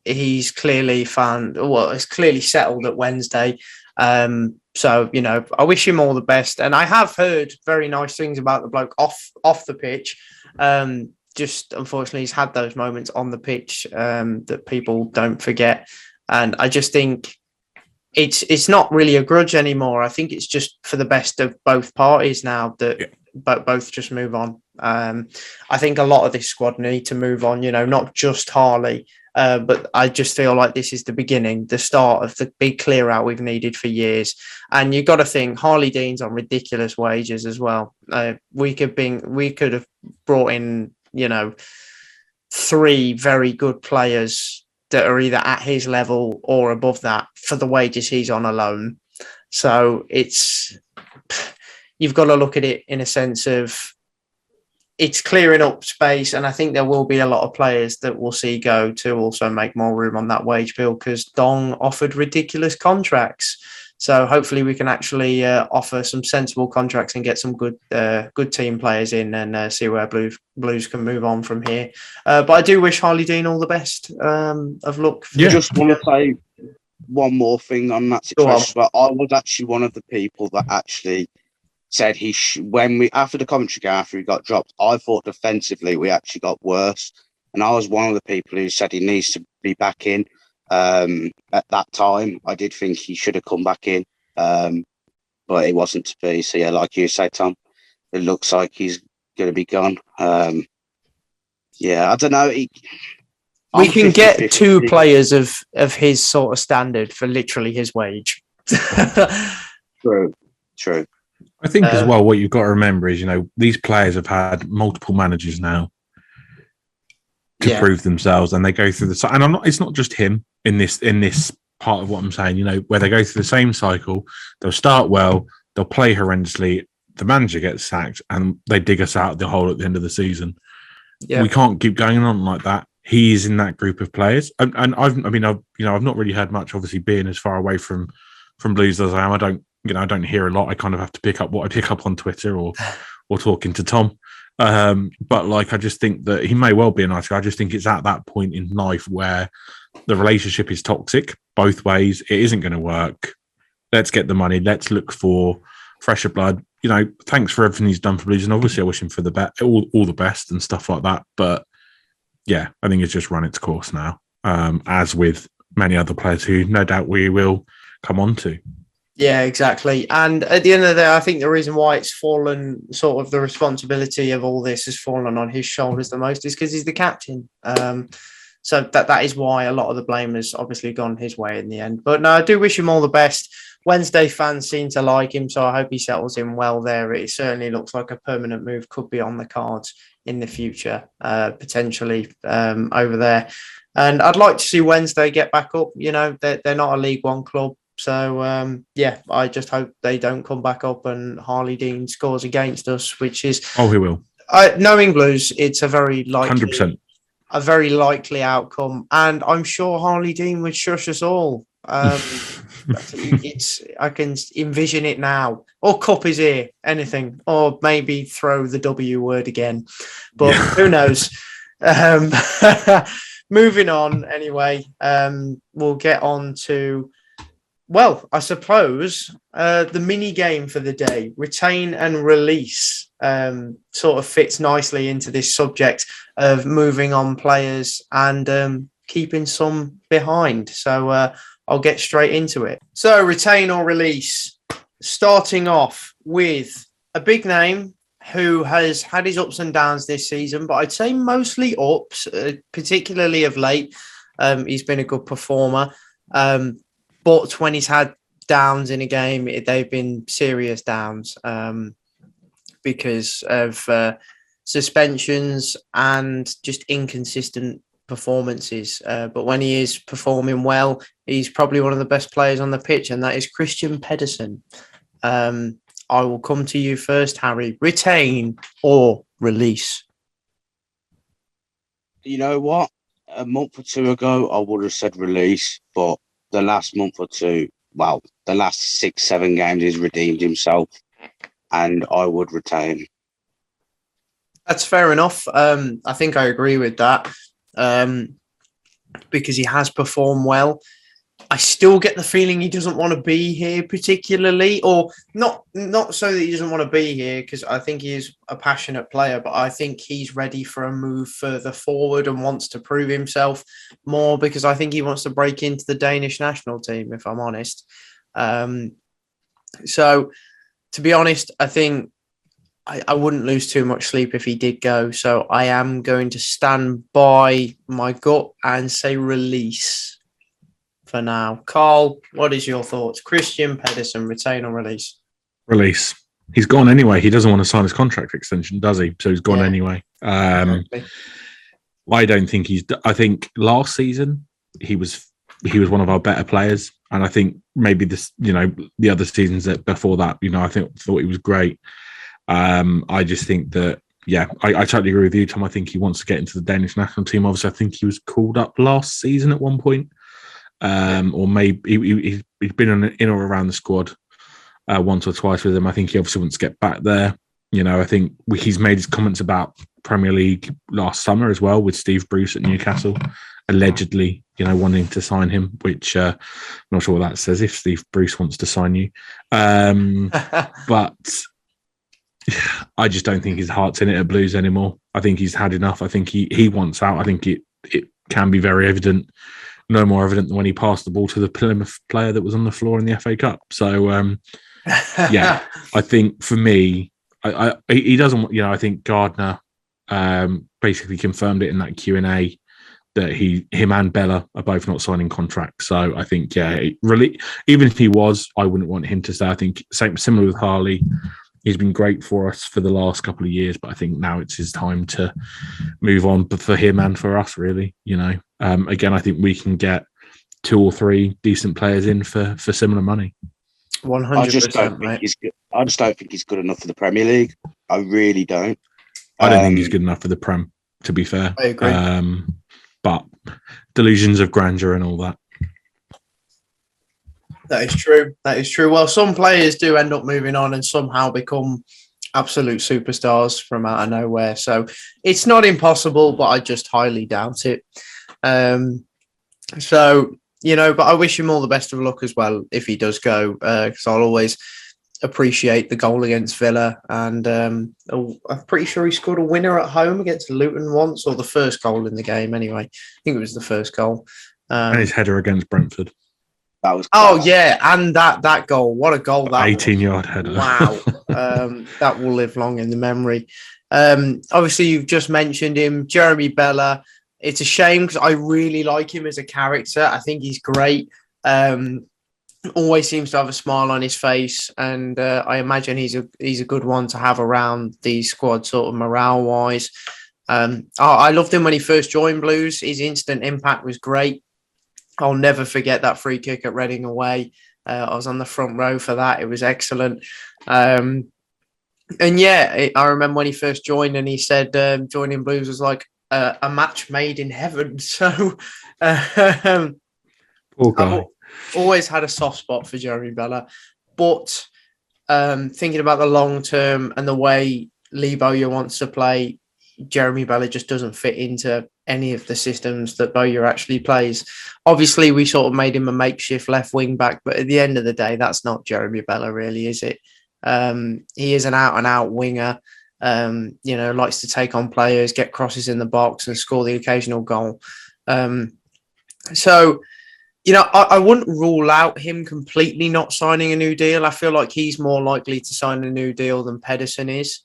S1: he's clearly it's clearly settled at Wednesday. So, you know, I wish him all the best. And I have heard very nice things about the bloke off the pitch. Just unfortunately, he's had those moments on the pitch that people don't forget. And I just think it's not really a grudge anymore. I think it's just for the best of both parties now that both just move on. I think a lot of this squad need to move on, you know, not just Harlee. But I just feel like this is the beginning, the start of the big clear out we've needed for years. And you've got to think Harlee Dean's on ridiculous wages as well. We could have brought in, you know, 3 very good players that are either at his level or above that for the wages he's on alone. So you've got to look at it in a sense of it's clearing up space, and I think there will be a lot of players that we'll see go to also make more room on that wage bill because Dong offered ridiculous contracts. So hopefully we can actually offer some sensible contracts and get some good team players in and see where Blues can move on from here. But I do wish Harlee Dean all the best of luck.
S3: I just want to say one more thing on that situation. But I was actually one of the people that actually said after the Coventry game, after he got dropped, I thought defensively we actually got worse. And I was one of the people who said he needs to be back in. At that time, I did think he should have come back in, but it wasn't to be. So yeah, like you say, Tom, it looks like he's going to be gone. Yeah, I don't know.
S1: We can get 2 players of his sort of standard for literally his wage.
S3: True.
S2: I think as well, what you've got to remember is, you know, these players have had multiple managers now to prove themselves, and they go through the. And it's not just him in this part of what I'm saying. You know, where they go through the same cycle, they'll start well, they'll play horrendously, the manager gets sacked, and they dig us out of the hole at the end of the season. Yeah. We can't keep going on like that. He's in that group of players, and I've not really heard much. Obviously, being as far away from Blues as I am, I don't hear a lot. I kind of have to pick up what I pick up on Twitter or talking to Tom. But like, I just think that he may well be a nice guy. I just think it's at that point in life where the relationship is toxic both ways. It isn't going to work. Let's get the money. Let's look for fresher blood. You know, thanks for everything he's done for Blues, and obviously I wish him for all the best and stuff like that. But yeah, I think it's just run its course now, as with many other players who no doubt we will come on to.
S1: Yeah, exactly. And at the end of the day, I think the reason why it's fallen, sort of the responsibility of all this has fallen on his shoulders the most is because he's the captain. So that is why a lot of the blame has obviously gone his way in the end. But no, I do wish him all the best. Wednesday fans seem to like him, so I hope he settles in well there. It certainly looks like a permanent move could be on the cards in the future, potentially over there. And I'd like to see Wednesday get back up. You know, they're not a League One club. So, yeah, I just hope they don't come back up and Harlee Dean scores against us, which is...
S2: Oh, he will.
S1: Knowing Blues, it's a very likely...
S2: 100%.
S1: A very likely outcome. And I'm sure Harlee Dean would shush us all. I can envision it now. Or cup his ear, anything. Or maybe throw the W word again. But who knows? Moving on, anyway, we'll get on to... Well, I suppose the mini game for the day, retain and release, sort of fits nicely into this subject of moving on players and keeping some behind. So I'll get straight into it. So retain or release, starting off with a big name who has had his ups and downs this season, but I'd say mostly ups, particularly of late. He's been a good performer. But when he's had downs in a game, they've been serious downs because of suspensions and just inconsistent performances. But when he is performing well, he's probably one of the best players on the pitch, and that is Christian Pedersen. I will come to you first, Harry. Retain or release?
S3: You know what? A month or two ago, I would have said release, but the last month or two, well, the last 6-7 games, he's redeemed himself, and I would retain.
S1: That's fair enough. I think I agree with that because he has performed well. I still get the feeling he doesn't want to be here particularly, or not so that he doesn't want to be here, because I think he is a passionate player, but I think he's ready for a move further forward and wants to prove himself more, because I think he wants to break into the Danish national team, if I'm honest. So to be honest, I think I wouldn't lose too much sleep if he did go. So I am going to stand by my gut and say release for now. Carl, what is your thoughts? Christian Pedersen, retain or release?
S2: Release. He's gone anyway. He doesn't want to sign his contract extension, does he? So he's gone anyway. Exactly. I don't think I think last season he was one of our better players, and I think maybe the other seasons before that, I thought he was great. I just think that I totally agree with you, Tom. I think he wants to get into the Danish national team. Obviously, I think he was called up last season at one point. Or maybe he's been in or around the squad once or twice with them. I think he obviously wants to get back there. I think he's made his comments about Premier League last summer as well, with Steve Bruce at Newcastle, allegedly, wanting to sign him, which I'm not sure what that says if Steve Bruce wants to sign you. But I just don't think his heart's in it at Blues anymore. I think he's had enough. I think he wants out. I think it can be very evident. No more evident than when he passed the ball to the Plymouth player that was on the floor in the FA Cup. So, I think for me, he doesn't. I think Gardner basically confirmed it in that Q&A that him and Bella are both not signing contracts. So I think, really, even if he was, I wouldn't want him to stay. I think similar with Harlee. He's been great for us for the last couple of years, but I think now it's his time to move on. But for him and for us, really, again, I think we can get 2 or 3 decent players in for similar money.
S1: 100%.
S3: I just don't think he's good enough for the Premier League. I really don't.
S2: I don't think he's good enough for the Prem, to be fair.
S1: I agree.
S2: But delusions of grandeur and all that.
S1: That is true. Well, some players do end up moving on and somehow become absolute superstars from out of nowhere. So it's not impossible, but I just highly doubt it. But I wish him all the best of luck as well if he does go, because I'll always appreciate the goal against Villa. And I'm pretty sure he scored a winner at home against Luton once, or the first goal in the game anyway. I think it was the first goal.
S2: And his header against Brentford.
S3: That was
S1: and that goal. What a goal that
S2: 18-yard header.
S1: Wow. That will live long in the memory. Obviously, you've just mentioned him, Jeremy Bella. It's a shame because I really like him as a character. I think he's great. Always seems to have a smile on his face, and I imagine he's a good one to have around the squad, sort of morale-wise. I loved him when he first joined Blues. His instant impact was great. I'll never forget that free kick at Reading away. I was on the front row for that. It was excellent. I remember when he first joined and he said joining Blues was like a match made in heaven. So
S2: poor guy.
S1: I've always had a soft spot for Jeremy Bella. But thinking about the long term and the way Lee Bowyer wants to play, Jeremy Bella just doesn't fit into any of the systems that Bowyer actually plays. Obviously, we sort of made him a makeshift left wing back, but at the end of the day, that's not Jeremy Bella, really, is it? He is an out-and-out winger. Likes to take on players, get crosses in the box, and score the occasional goal. So, I wouldn't rule out him completely not signing a new deal. I feel like he's more likely to sign a new deal than Pedersen is.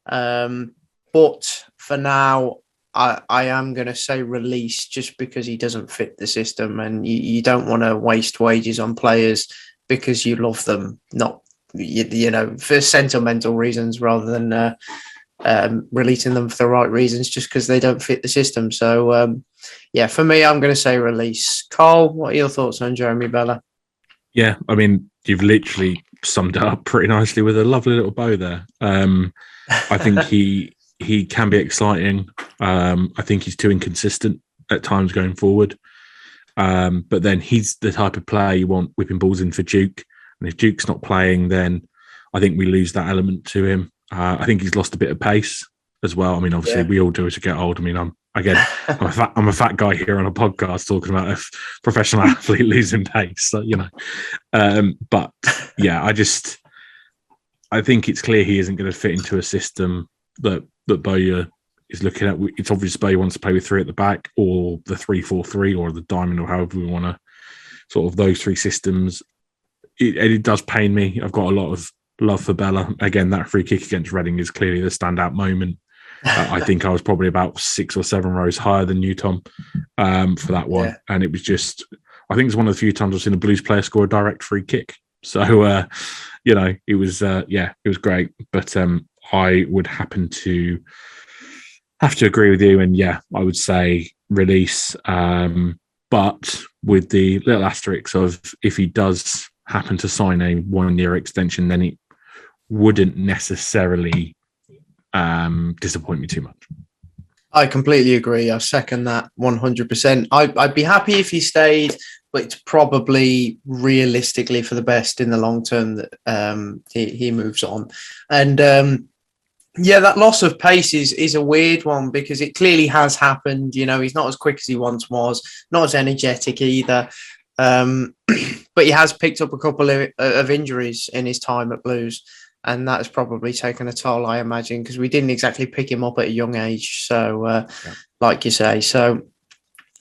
S1: But for now, I am going to say release just because he doesn't fit the system, and you don't want to waste wages on players because you love them, not for sentimental reasons rather than releasing them for the right reasons just because they don't fit the system. So, for me, I'm going to say release. Carl, what are your thoughts on Jeremy Bella?
S2: Yeah, I mean, you've literally summed it up pretty nicely with a lovely little bow there. I think he can be exciting. I think he's too inconsistent at times going forward. But then he's the type of player you want whipping balls in for Duke. And if Duke's not playing, then I think we lose that element to him. I think he's lost a bit of pace as well. I mean, obviously, we all do as we get old. I mean, I'm a fat guy here on a podcast talking about a professional athlete losing pace. So, but yeah, I think it's clear he isn't going to fit into a system that Bowyer is looking at. It's obvious Bowyer wants to play with three at the back, or the 3-4-3, or the diamond, or however we want to sort of those three systems. It does pain me. I've got a lot of love for Bella. Again, that free kick against Reading is clearly the standout moment. I think I was probably about 6 or 7 rows higher than you, Tom, for that one. Yeah. And it was just, I think it's one of the few times I've seen a Blues player score a direct free kick. So, it was great. But I would have to agree with you. And I would say release. But with the little asterisk of if he does happen to sign a 1-year extension, then it wouldn't necessarily disappoint me too much.
S1: I completely agree. I second that 100%. I'd be happy if he stayed, but it's probably realistically for the best in the long term that he moves on. And that loss of pace is a weird one because it clearly has happened. He's not as quick as he once was, not as energetic either. But he has picked up a couple of injuries in his time at Blues. And that has probably taken a toll, I imagine, because we didn't exactly pick him up at a young age. So, like you say,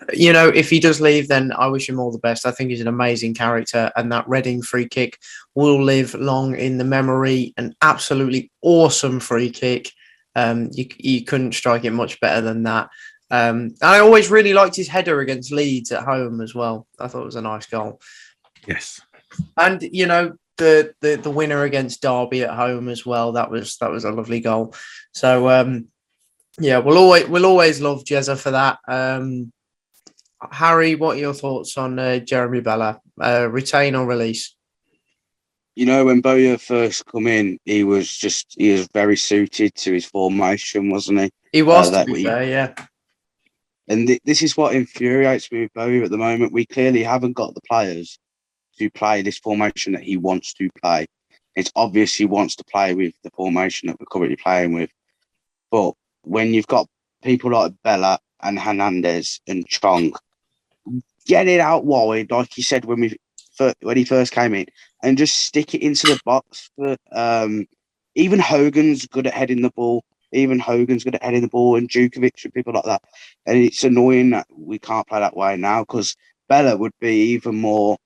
S1: if he does leave, then I wish him all the best. I think he's an amazing character, and that Reading free kick will live long in the memory. An absolutely awesome free kick. You couldn't strike it much better than that. And I always really liked his header against Leeds at home as well. I thought it was a nice goal.
S2: Yes.
S1: And, the winner against Derby at home as well. That was a lovely goal. So we'll always love Jezza for that. Harry, what are your thoughts on Jeremy Bella? Retain or release?
S3: When Bowyer first come in, he was very suited to his formation, wasn't he?
S1: He was, to be fair, yeah.
S3: And this is what infuriates me with Bowyer at the moment. We clearly haven't got the players to play this formation that he wants to play. It's obvious he wants to play with the formation that we're currently playing with. But when you've got people like Bella and Hernandez and Chong, get it out wide, like you said when he first came in, and just stick it into the box. But even Hogan's good at heading the ball. And Djukovic and people like that. And it's annoying that we can't play that way now because Bella would be even more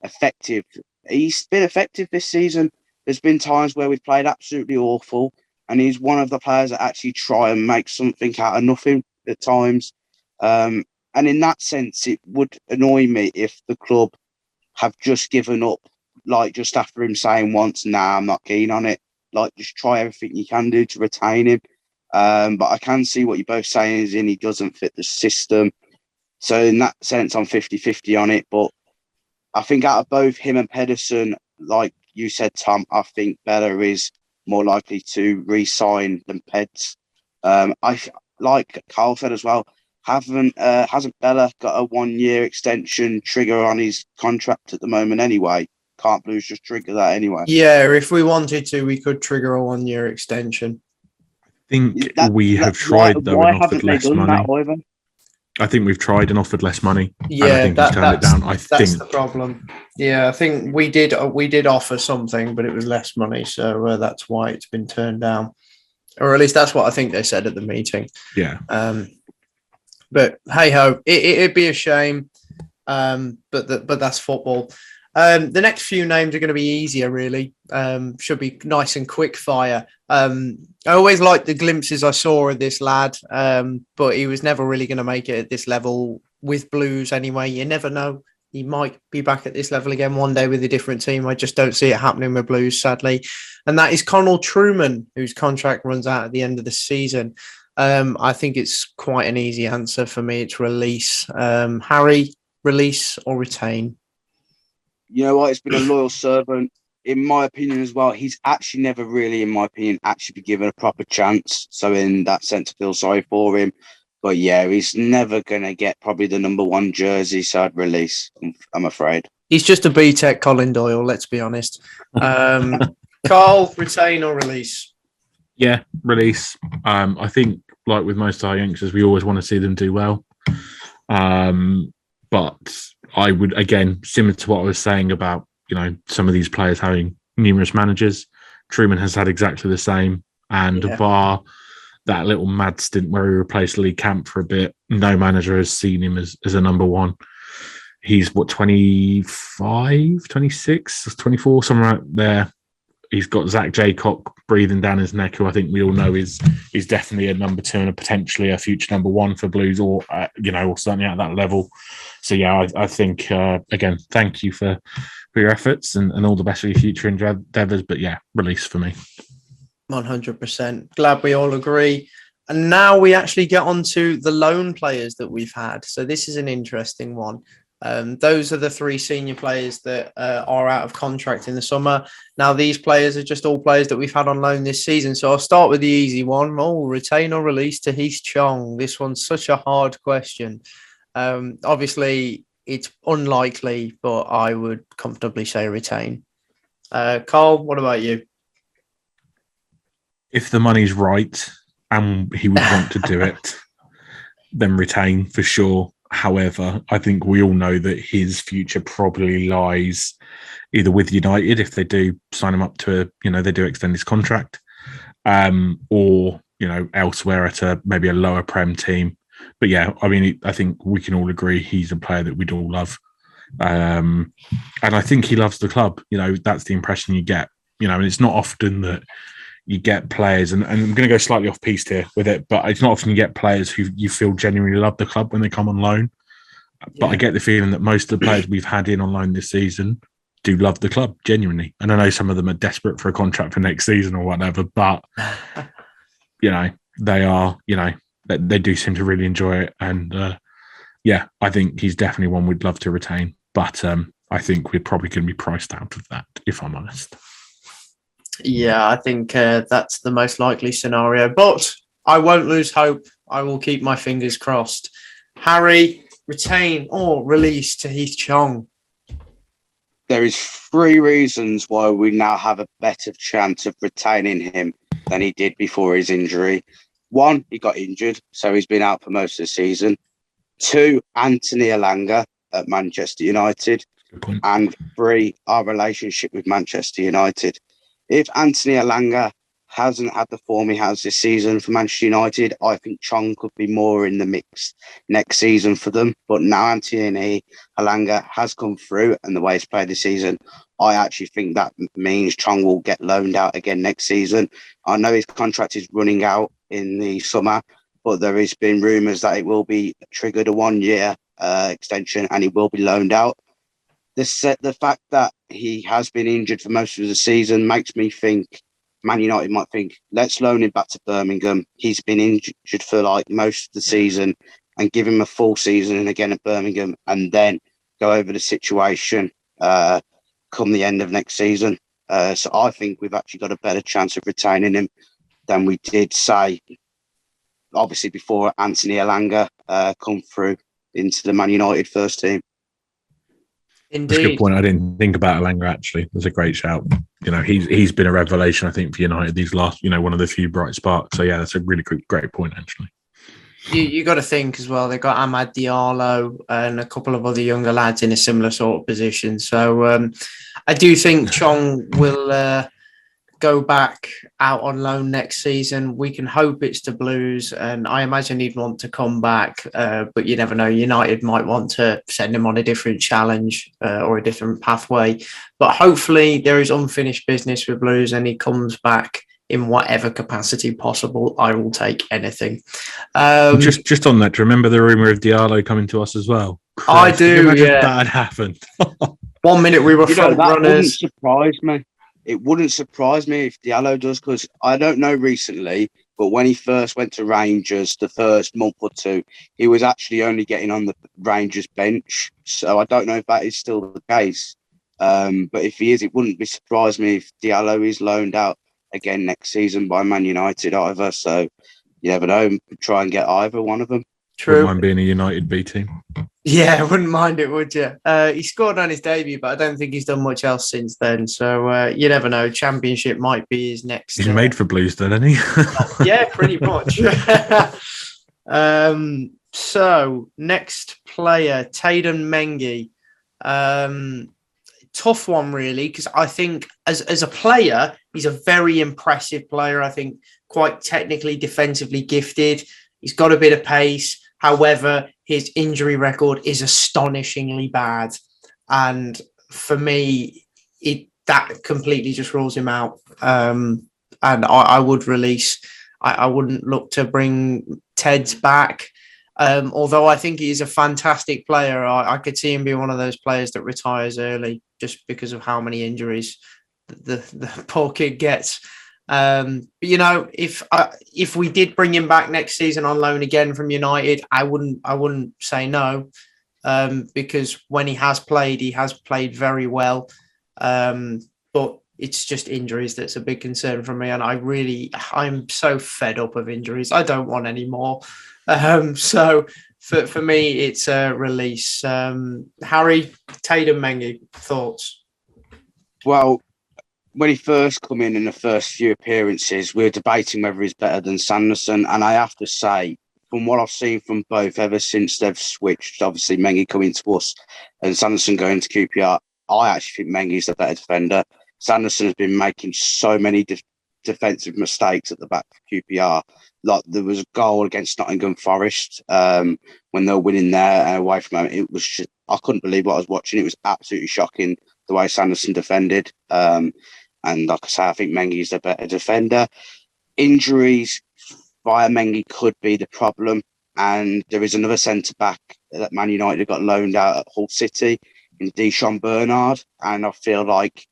S3: effective. He's been effective this season. There's been times where we've played absolutely awful, and he's one of the players that actually try and make something out of nothing at times. And in that sense, it would annoy me if the club have just given up, like just after him saying once, "Nah, I'm not keen on it." Like, just try everything you can do to retain him. But I can see what you're both saying is he doesn't fit the system. So in that sense, I'm 50-50 on it. But I think out of both him and Pedersen, like you said, Tom, I think Bella is more likely to re-sign than Peds. I like Carl said as well. Hasn't Bella got a 1-year extension trigger on his contract at the moment anyway? Can't Blues just trigger that anyway?
S1: Yeah, if we wanted to, we could trigger a 1-year extension.
S2: I think we have tried though and offered less money. I think we've tried and offered less money.
S1: Yeah,
S2: and I think he's turned it down.
S1: That's the problem. Yeah, I think we did offer something, but it was less money, so that's why it's been turned down, or at least that's what I think they said at the meeting.
S2: Yeah.
S1: But hey ho, it'd be a shame. but that's football. The next few names are going to be easier, really. Should be nice and quick fire. I always liked the glimpses I saw of this lad, but he was never really going to make it at this level with Blues anyway. You never know. He might be back at this level again one day with a different team. I just don't see it happening with Blues, sadly. And that is Connell Trueman, whose contract runs out at the end of the season. I think it's quite an easy answer for me. It's release. Harry, release or retain?
S3: You know what? He's been a loyal servant. In my opinion as well, he's actually never really, in my opinion, actually been given a proper chance. So in that sense, I feel sorry for him. But yeah, he's never going to get probably the number 1 jersey, so I'd release, I'm afraid.
S1: He's just a B-Tech Colin Doyle, let's be honest. Carl, retain or release?
S2: Yeah, release. I think, like with most of our youngsters, we always want to see them do well. But I would, again, similar to what I was saying about, some of these players having numerous managers, Trueman has had exactly the same. And bar that little mad stint where he replaced Lee Camp for a bit, no manager has seen him as a number 1. He's 25, 26, 24, somewhere out there. He's got Zach Jaycock breathing down his neck, who I think we all know is definitely a number 2 and potentially a future number 1 for Blues, or or certainly at that level. So yeah, I think again, thank you for your efforts and all the best for your future endeavours. But yeah, release for me.
S1: 100%. Glad we all agree. And now we actually get on to the loan players that we've had. So this is an interesting one. Those are the 3 senior players that are out of contract in the summer. Now, these players are just all players that we've had on loan this season. So I'll start with the easy one. Retain or release Tahith Chong. This one's such a hard question. Obviously, it's unlikely, but I would comfortably say retain. Carl, what about you?
S2: If the money's right and he would want to do it, then retain for sure. However, I think we all know that his future probably lies either with United if they do sign him up to they do extend his contract, or elsewhere at maybe a lower Prem team. But yeah, I mean, I think we can all agree he's a player that we'd all love, and I think he loves the club. That's the impression you get. And it's not often that you get players, and I'm going to go slightly off piste here with it, but it's not often you get players who you feel genuinely love the club when they come on loan. But I get the feeling that most of the players we've had in on loan this season do love the club genuinely. And I know some of them are desperate for a contract for next season or whatever, but they are, they do seem to really enjoy it. And I think he's definitely one we'd love to retain. But I think we're probably going to be priced out of that, if I'm honest.
S1: Yeah, I think that's the most likely scenario, but I won't lose hope. I will keep my fingers crossed. Harry, retain or release Tahith Chong?
S3: There is 3 reasons why we now have a better chance of retaining him than he did before his injury. 1, he got injured, so he's been out for most of the season. 2, Anthony Elanga at Manchester United. And 3, our relationship with Manchester United. If Anthony Elanga hasn't had the form he has this season for Manchester United, I think Chong could be more in the mix next season for them. But now Anthony Elanga has come through and the way he's played this season, I actually think that means Chong will get loaned out again next season. I know his contract is running out in the summer, but there has been rumours that it will be triggered a 1-year extension and he will be loaned out. The fact that he has been injured for most of the season makes me think Man United might think, let's loan him back to Birmingham. He's been injured for most of the season and give him a full season and again at Birmingham and then go over the situation come the end of next season. So I think we've actually got a better chance of retaining him than we did, say, obviously before Anthony Elanga come through into the Man United first team.
S1: Indeed.
S2: That's a good point. I didn't think about Elanga, actually. That's a great shout. He's been a revelation, I think, for United these last, one of the few bright sparks. So, yeah, that's a really great point, actually.
S1: You got to think as well, they've got Amad Diallo and a couple of other younger lads in a similar sort of position. So I do think Chong will go back out on loan next season, we can hope it's to Blues, and I imagine he'd want to come back, but you never know. United might want to send him on a different challenge or a different pathway, but hopefully there is unfinished business with Blues and he comes back in whatever capacity possible. I will take anything.
S2: Just on that, do you remember the rumour of Diallo coming to us as well?
S1: I do, yeah.
S2: That had happened.
S1: 1 minute we were front runners.
S3: Wouldn't surprise me. It wouldn't surprise me if Diallo does, because I don't know recently, but when he first went to Rangers, the first month or two, he was actually only getting on the Rangers bench. So I don't know if that is still the case. But if he is, it wouldn't be surprise me if Diallo is loaned out again next season by Man United either. So you never know, try and get either one of them.
S1: True.
S2: Wouldn't mind being a United B team.
S1: Yeah, I wouldn't mind it, would you? He scored on his debut, but I don't think he's done much else since then. So you never know. Championship might be his next.
S2: He's made for Blues, then, isn't he?
S1: Yeah, pretty much. So next player, Tayden Mengi. Tough one, really, because I think as a player, he's a very impressive player. I think quite technically, defensively gifted. He's got a bit of pace. However, his injury record is astonishingly bad. And for me, that completely just rules him out. And I would release. I wouldn't look to bring Ted's back. Although I think he is a fantastic player. I could see him be one of those players that retires early just because of how many injuries the poor kid gets. But if we did bring him back next season on loan again from United, I wouldn't say no, because when he has played very well. But it's just injuries that's a big concern for me, and I'm so fed up of injuries. I don't want any more. So for me, it's a release. Harry, Tayden Mengi, thoughts?
S3: Well, when he first come in the first few appearances, we were debating whether he's better than Sanderson. And I have to say, from what I've seen from both ever since they've switched, obviously Mengi coming to us and Sanderson going to QPR, I actually think Mengi's the better defender. Sanderson has been making so many defensive mistakes at the back for QPR. Like there was a goal against Nottingham Forest when they were winning there and away from home. It was just, I couldn't believe what I was watching. It was absolutely shocking the way Sanderson defended. And like I say, I think Mengi is the better defender. Injuries via Mengi could be the problem. And there is another centre-back that Man United got loaned out at Hull City in Deschamps Bernard. And I feel like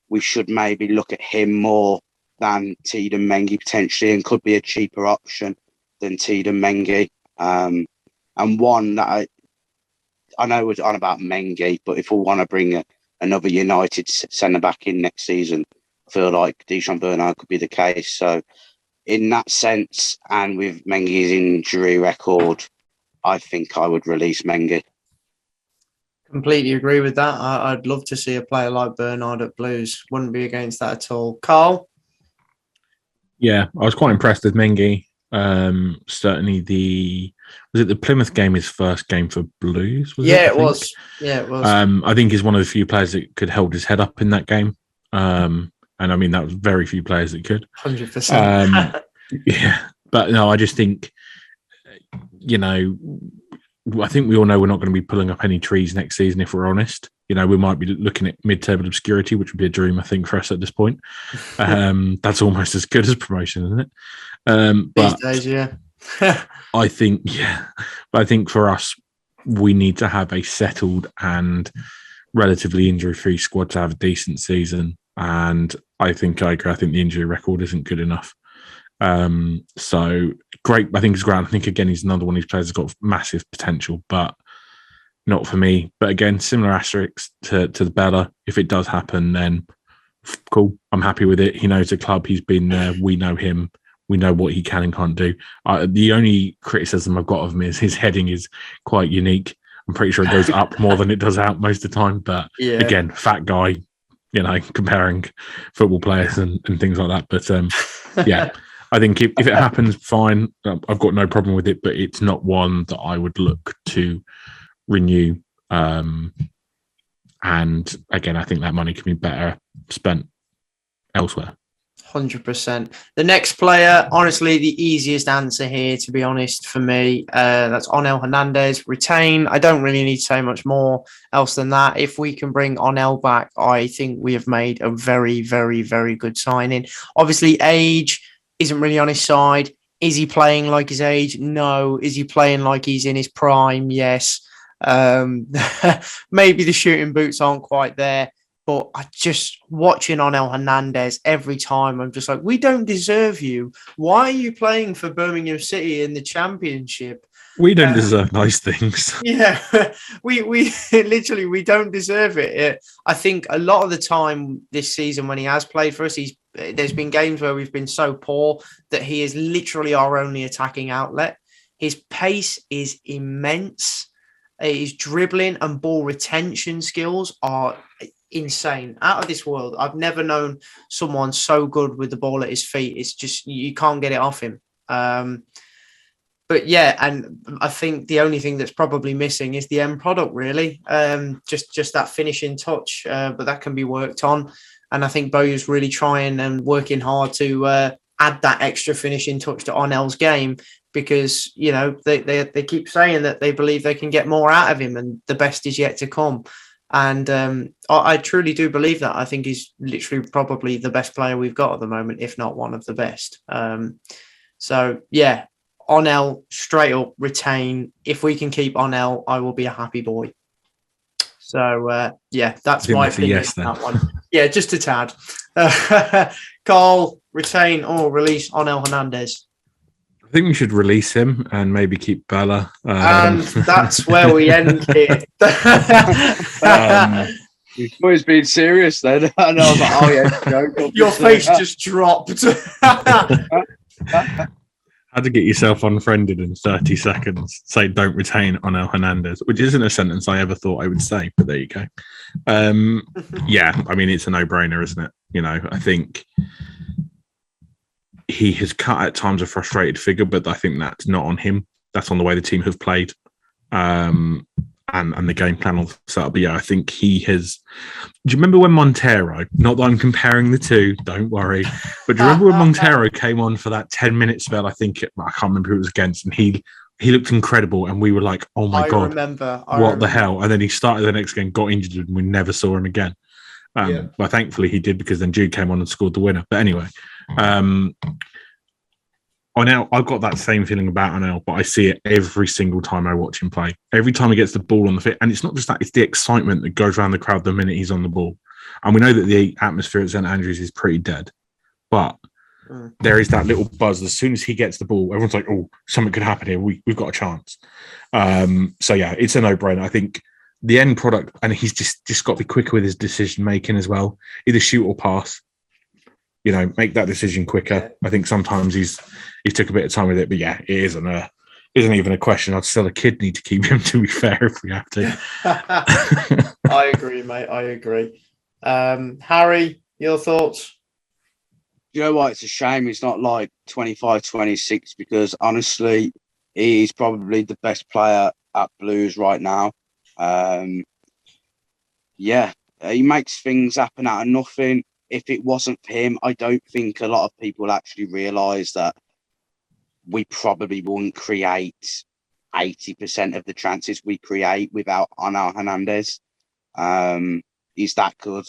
S3: we should maybe look at him more than Tayden Mengi potentially, and could be a cheaper option than Tayden Mengi. And one that I know we're on about Mengi, but if we want to bring another United centre-back in next season, I feel like Deschamps Bernard could be the case. So in that sense, and with Mengi's injury record, I think I would release Mengi.
S1: Completely agree with that. I'd love to see a player like Bernard at Blues. Wouldn't be against that at all. Carl?
S2: Yeah, I was quite impressed with Mengi. Certainly was it the Plymouth game, his first game for Blues?
S1: It was. Yeah, it was.
S2: I think he's one of the few players that could hold his head up in that game. And I mean, that was very few players that could.
S1: 100%.
S2: Yeah. But no, I just think, I think we all know we're not going to be pulling up any trees next season, if we're honest. We might be looking at mid-table obscurity, which would be a dream, I think, for us at this point. That's almost as good as promotion, isn't it?
S1: These days, yeah.
S2: I think for us, we need to have a settled and relatively injury-free squad to have a decent season. And I think I agree. I think the injury record isn't good enough. So great. I think it's great. I think, again, he's another one of these players that's got massive potential, but not for me. But again, similar asterisks to the Bella. If it does happen, then cool. I'm happy with it. He knows the club. He's been there. We know him. We know what he can and can't do. The only criticism I've got of him is his heading is quite unique. I'm pretty sure it goes up more than it does out most of the time. But again, fat guy, comparing football players and things like that. But yeah, I think if it happens, fine. I've got no problem with it, but it's not one that I would look to renew. And again, I think that money can be better spent elsewhere.
S1: 100%. The next player, honestly, the easiest answer here, to be honest, for me, that's Onel Hernandez. Retain. I don't really need to say much more else than that. If we can bring Onel back, I think we have made a very, very, very good signing. Obviously, age isn't really on his side. Is he playing like his age? No. Is he playing like he's in his prime? Yes. Maybe the shooting boots aren't quite there. But I just watching Onel Hernandez every time, I'm just like, we don't deserve you. Why are you playing for Birmingham City in the Championship?
S2: We don't deserve nice things.
S1: Yeah, we literally we don't deserve it. I think a lot of the time this season when he has played for us, there's been games where we've been so poor that he is literally our only attacking outlet. His pace is immense. His dribbling and ball retention skills are insane, out of this world. I've never known someone so good with the ball at his feet. It's just, you can't get it off him. But yeah, and I think the only thing that's probably missing is the end product, really. Just that finishing touch, but that can be worked on. And I think Bowyer's really trying and working hard to add that extra finishing touch to Onel's game, because, you know, they keep saying that they believe they can get more out of him and the best is yet to come. And I truly do believe that. I think he's literally probably the best player we've got at the moment, if not one of the best. So, yeah, Onel, straight up, retain. If we can keep Onel, I will be a happy boy. So, yeah, that's my opinion on that one. Yeah, just a tad. Carl, retain or release Onel Hernandez?
S2: I think we should release him and maybe keep Bella.
S1: And that's where we end it.
S3: You've always been serious then. And I was like, oh yeah, joke.
S1: Your face just dropped.
S2: Had to get yourself unfriended in 30 seconds. Say don't retain Onel Hernandez, which isn't a sentence I ever thought I would say, but there you go. Yeah, I mean, it's a no-brainer, isn't it? You know, I think he has cut at times a frustrated figure, but I think that's not on him. That's on the way the team have played, and the game plan all set up. But yeah, I think he has. Do you remember when Montero? Not that I'm comparing the two. Don't worry. But do you remember when Montero came on for that 10-minute spell? I can't remember who it was against, and he looked incredible, and we were like, "Oh my god, what the hell?" And then he started the next game, got injured, and we never saw him again. But thankfully he did, because then Jude came on and scored the winner. But anyway, Onel, I've got that same feeling about Onel, but I see it every single time I watch him play. Every time he gets the ball on the fit, and it's not just that; it's the excitement that goes around the crowd the minute he's on the ball. And we know that the atmosphere at St Andrews is pretty dead, but there is that little buzz as soon as he gets the ball. Everyone's like, "Oh, something could happen here. We've got a chance." So yeah, it's a no-brainer. I think the end product, and he's just got to be quicker with his decision making as well. Either shoot or pass. You know, make that decision quicker. Yeah. I think sometimes he took a bit of time with it, but yeah, it isn't even a question. I'd still a kid need to keep him, to be fair, if we have to.
S1: I agree, mate. I agree. Harry, your thoughts?
S3: You know what? It's a shame he's not like 25, 26, because honestly, he's probably the best player at Blues right now. Yeah, he makes things happen out of nothing. If it wasn't for him, I don't think a lot of people actually realise that we probably wouldn't create 80% of the chances we create without Onel Hernandez. He's that good.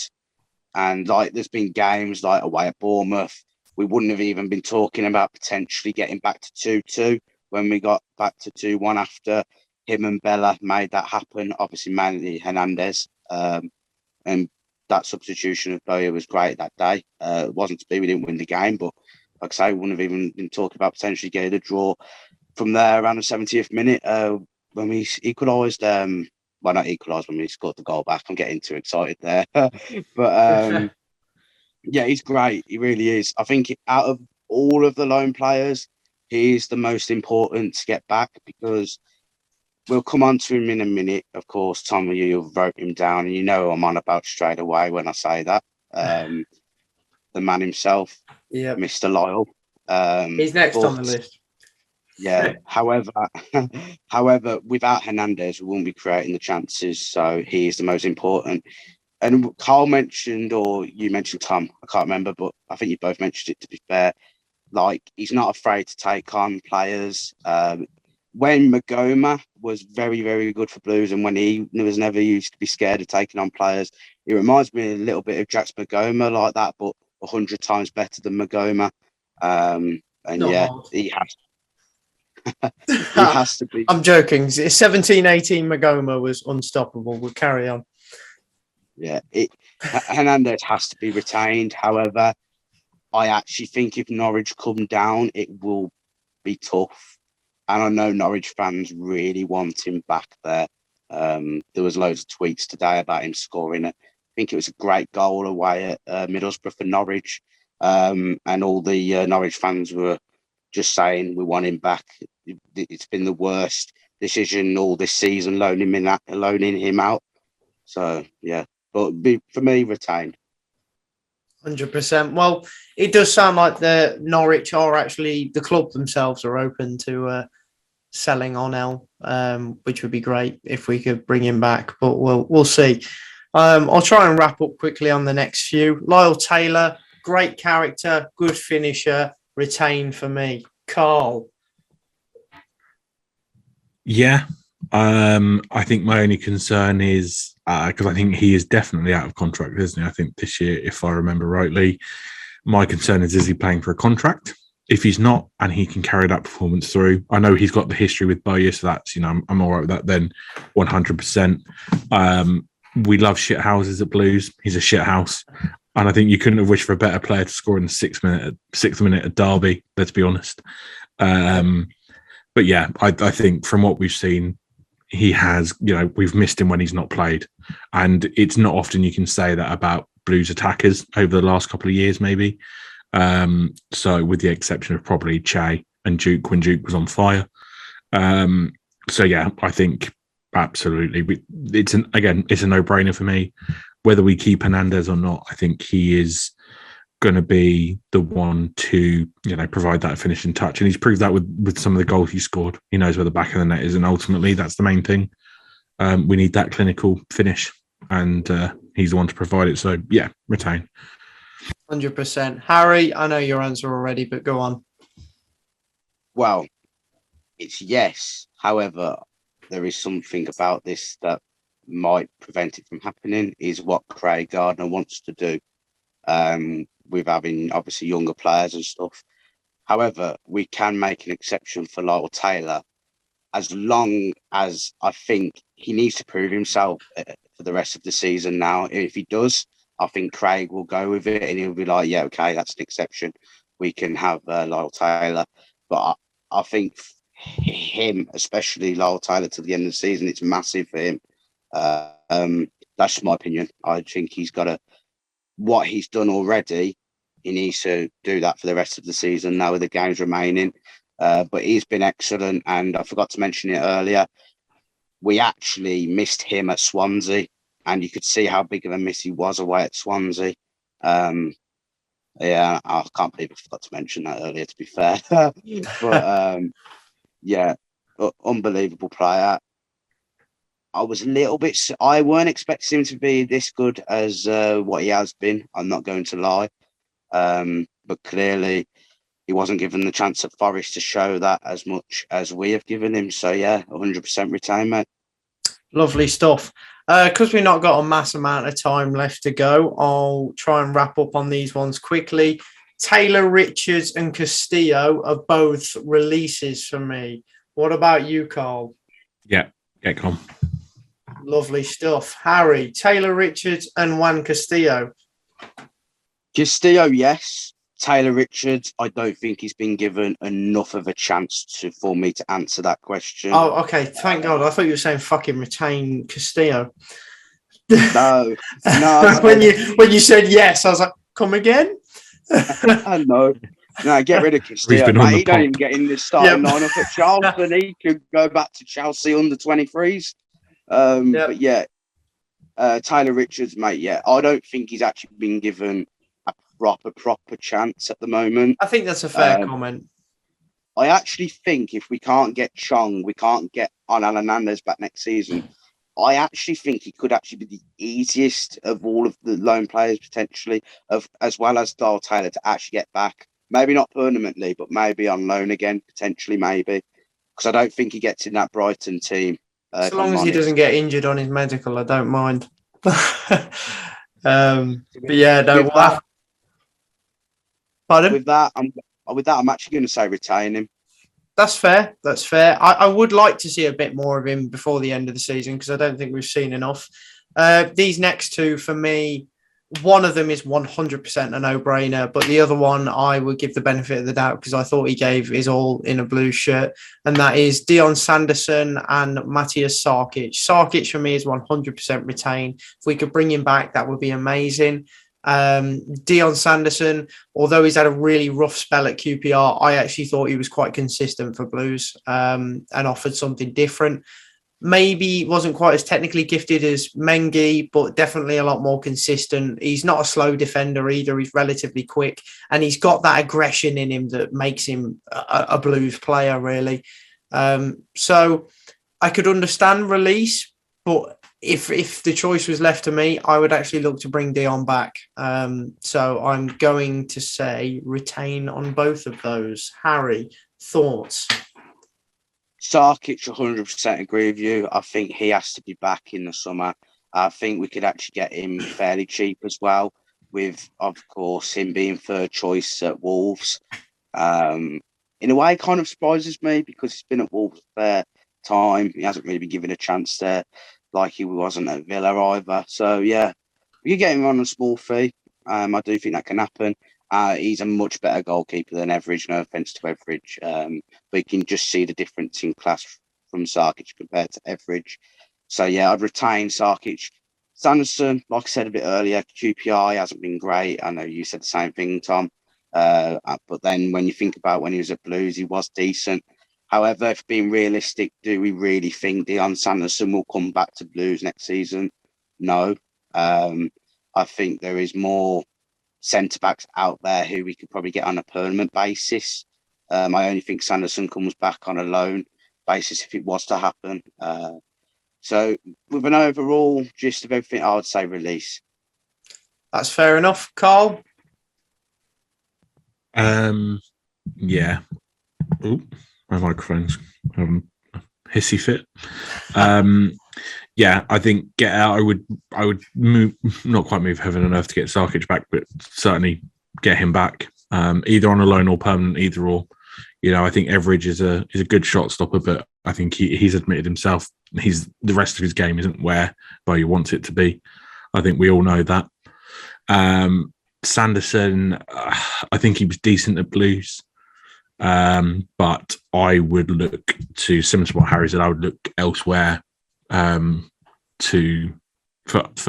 S3: And like, there's been games like away at Bournemouth, we wouldn't have even been talking about potentially getting back to 2-2 when we got back to 2-1 after him and Bella made that happen. Obviously, mainly Hernandez. And that substitution of Bowyer was great that day. It wasn't to be, we didn't win the game, but like I say, we wouldn't have even been talking about potentially getting a draw from there around the 70th minute when we equalised. Well, not equalised, when we scored the goal back. I'm getting too excited there. But yeah, he's great. He really is. I think out of all of the lone players, he's the most important to get back, because we'll come on to him in a minute. Of course, Tom, you'll vote him down, and you know who I'm on about straight away when I say that. The man himself, Mr. Lyle.
S1: He's next on the list.
S3: Yeah. However, without Hernandez, we won't be creating the chances. So he is the most important. and Carl mentioned, or you mentioned Tom, I can't remember, but I think you both mentioned it, to be fair. Like, he's not afraid to take on players. When Magoma was very, very good for Blues, and when he was never used to be scared of taking on players, it reminds me a little bit of Jax Magoma like that, but 100 times better than Magoma. And
S1: Not
S3: yeah,
S1: hard.
S3: he has to be.
S1: I'm joking. 17-18 Magoma was unstoppable. We'll carry on.
S3: Yeah, Hernandez has to be retained. However, I actually think if Norwich come down, it will be tough. And I know Norwich fans really want him back there. There was loads of tweets today about him scoring. I think it was a great goal away at Middlesbrough for Norwich. And all the Norwich fans were just saying, we want him back. It's been the worst decision all this season, loaning him out. So, yeah. But for me, retained.
S1: 100%. Well, it does sound like the Norwich are actually, the club themselves are open to selling Onel, which would be great if we could bring him back, but we'll see. I'll try and wrap up quickly on the next few. Lyle Taylor, great character, good finisher, retained for me. Carl.
S2: Yeah. I think my only concern is because I think he is definitely out of contract, isn't he? I think this year, if I remember rightly, my concern is he playing for a contract? If he's not, and he can carry that performance through, I know he's got the history with Bowyer, so that's, I'm all right with that then, 100%. We love shit houses at Blues. He's a shit house. And I think you couldn't have wished for a better player to score in the sixth minute at Derby, let's be honest. But yeah, I think from what we've seen, he has, we've missed him when he's not played. And it's not often you can say that about Blues attackers over the last couple of years, maybe. So with the exception of probably Che and Duke when Duke was on fire. So yeah, I think absolutely. It's a no-brainer for me. Whether we keep Hernandez or not, I think he is going to be the one to, provide that finishing touch. And he's proved that with some of the goals he scored. He knows where the back of the net is. And ultimately, that's the main thing. We need that clinical finish. And he's the one to provide it. So, yeah, retain.
S1: 100%. Harry, I know your answer already, but go on.
S3: Well, it's yes. However, there is something about this that might prevent it from happening, is what Craig Gardner wants to do. With having obviously younger players and stuff. However, we can make an exception for Lyle Taylor as long as I think he needs to prove himself for the rest of the season now. If he does, I think Craig will go with it and he'll be like, yeah, okay, that's an exception. We can have Lyle Taylor. But I think him, especially Lyle Taylor, to the end of the season, it's massive for him. That's just my opinion. I think he's got what he's done already, he needs to do that for the rest of the season now with the games remaining. But he's been excellent. And I forgot to mention it earlier. We actually missed him at Swansea, and you could see how big of a miss he was away at Swansea. Yeah, I can't believe I forgot to mention that earlier, to be fair. But yeah, unbelievable player. I was a little bit. I weren't expecting him to be this good as what he has been. I'm not going to lie, but clearly he wasn't given the chance at Forest to show that as much as we have given him. So yeah, 100% retain, mate.
S1: Lovely stuff. Because we've not got a mass amount of time left to go, I'll try and wrap up on these ones quickly. Taylor, Richards, and Castillo are both releases for me. What about you, Carl?
S2: Yeah, get on.
S1: Lovely stuff. Harry, Taylor, Richards, and Juan Castillo.
S3: Castillo, yes. Taylor Richards, I don't think he's been given enough of a chance for me to answer that question.
S1: Oh, okay. Thank God. I thought you were saying fucking retain Castillo.
S3: No.
S1: when you said yes, I was like, come again?
S3: No, get rid of Castillo. Mate, he don't even get in the starting lineup at Charlton. He could go back to Chelsea under 23s. But yeah, Taylor Richards, mate, yeah. I don't think he's actually been given a proper chance at the moment.
S1: I think that's a fair comment.
S3: I actually think if we can't get Chong, we can't get Onel Hernandez back next season, I actually think he could actually be the easiest of all of the loan players potentially, as well as Darl Taylor, to actually get back. Maybe not permanently, but maybe on loan again, potentially, maybe. Because I don't think he gets in that Brighton team.
S1: So long as he doesn't get injured on his medical, I don't mind. But yeah, no. Pardon?
S3: With that, I'm actually going to say retain him.
S1: That's fair. That's fair. I would like to see a bit more of him before the end of the season because I don't think we've seen enough. These next two, for me, one of them is 100% a no-brainer, but the other one I would give the benefit of the doubt because I thought he gave his all in a blue shirt, and that is Dion Sanderson and Matthias Sarkic. Sarkic, for me, is 100% retain. If we could bring him back, that would be amazing. Dion Sanderson, although he's had a really rough spell at QPR, I actually thought he was quite consistent for Blues and offered something different. Maybe wasn't quite as technically gifted as Mengi, but definitely a lot more consistent. He's not a slow defender either. He's relatively quick, and he's got that aggression in him that makes him a Blues player, really. So I could understand release, but if the choice was left to me, I would actually look to bring Dion back. So I'm going to say retain on both of those. Harry, thoughts?
S3: Sarkic, 100% agree with you. I think he has to be back in the summer. I think we could actually get him fairly cheap as well, with, of course, him being third choice at Wolves. In a way, it kind of surprises me because he's been at Wolves a fair time. He hasn't really been given a chance there, like he wasn't at Villa either. So, yeah, we could get him on a small fee. I do think that can happen. He's a much better goalkeeper than Etheridge, no offence to Etheridge. But you can just see the difference in class from Sarkic compared to Etheridge. So, yeah, I'd retain Sarkic. Sanderson, like I said a bit earlier, QPR hasn't been great. I know you said the same thing, Tom. But then when you think about when he was at Blues, he was decent. However, if being realistic, do we really think Dion Sanderson will come back to Blues next season? No. I think there is more centre-backs out there who we could probably get on a permanent basis. I only think Sanderson comes back on a loan basis if it was to happen. So with an overall gist of everything, I would say release.
S1: That's fair enough. Carl?
S2: Yeah. Oh, my microphone's having a hissy fit. Yeah, I think get out. I would move, not quite move heaven and earth to get Sarkic back, but certainly get him back, either on a loan or permanent, either or. You know, I think Etheridge is a good shot stopper, but I think he's admitted himself the rest of his game isn't where you want it to be. I think we all know that. Sanderson, I think he was decent at Blues, but I would look to, similar to what Harry said, I would look elsewhere for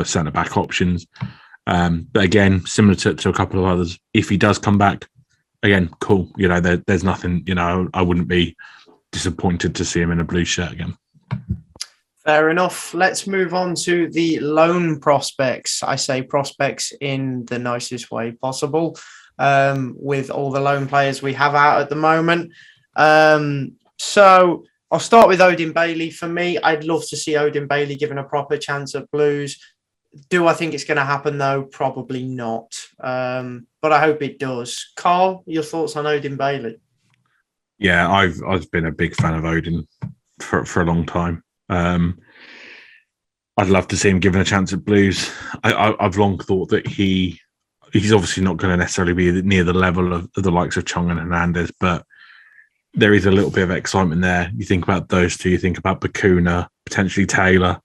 S2: centre back options. But again, similar to a couple of others, if he does come back, again, cool. You know, there's nothing. You know, I wouldn't be disappointed to see him in a blue shirt again.
S1: Fair enough. Let's move on to the loan prospects. I say prospects in the nicest way possible, with all the loan players we have out at the moment. So I'll start with Odin Bailey. For me, I'd love to see Odin Bailey given a proper chance at Blues. Do I think it's going to happen, though? Probably not. But I hope it does. Carl, your thoughts on Odin Bailey?
S2: Yeah, I've been a big fan of Odin for a long time. I'd love to see him given a chance at Blues. I've long thought that he's obviously not going to necessarily be near the level of the likes of Chong and Hernandez, but there is a little bit of excitement there. You think about those two, you think about Bakuna, potentially Taylor,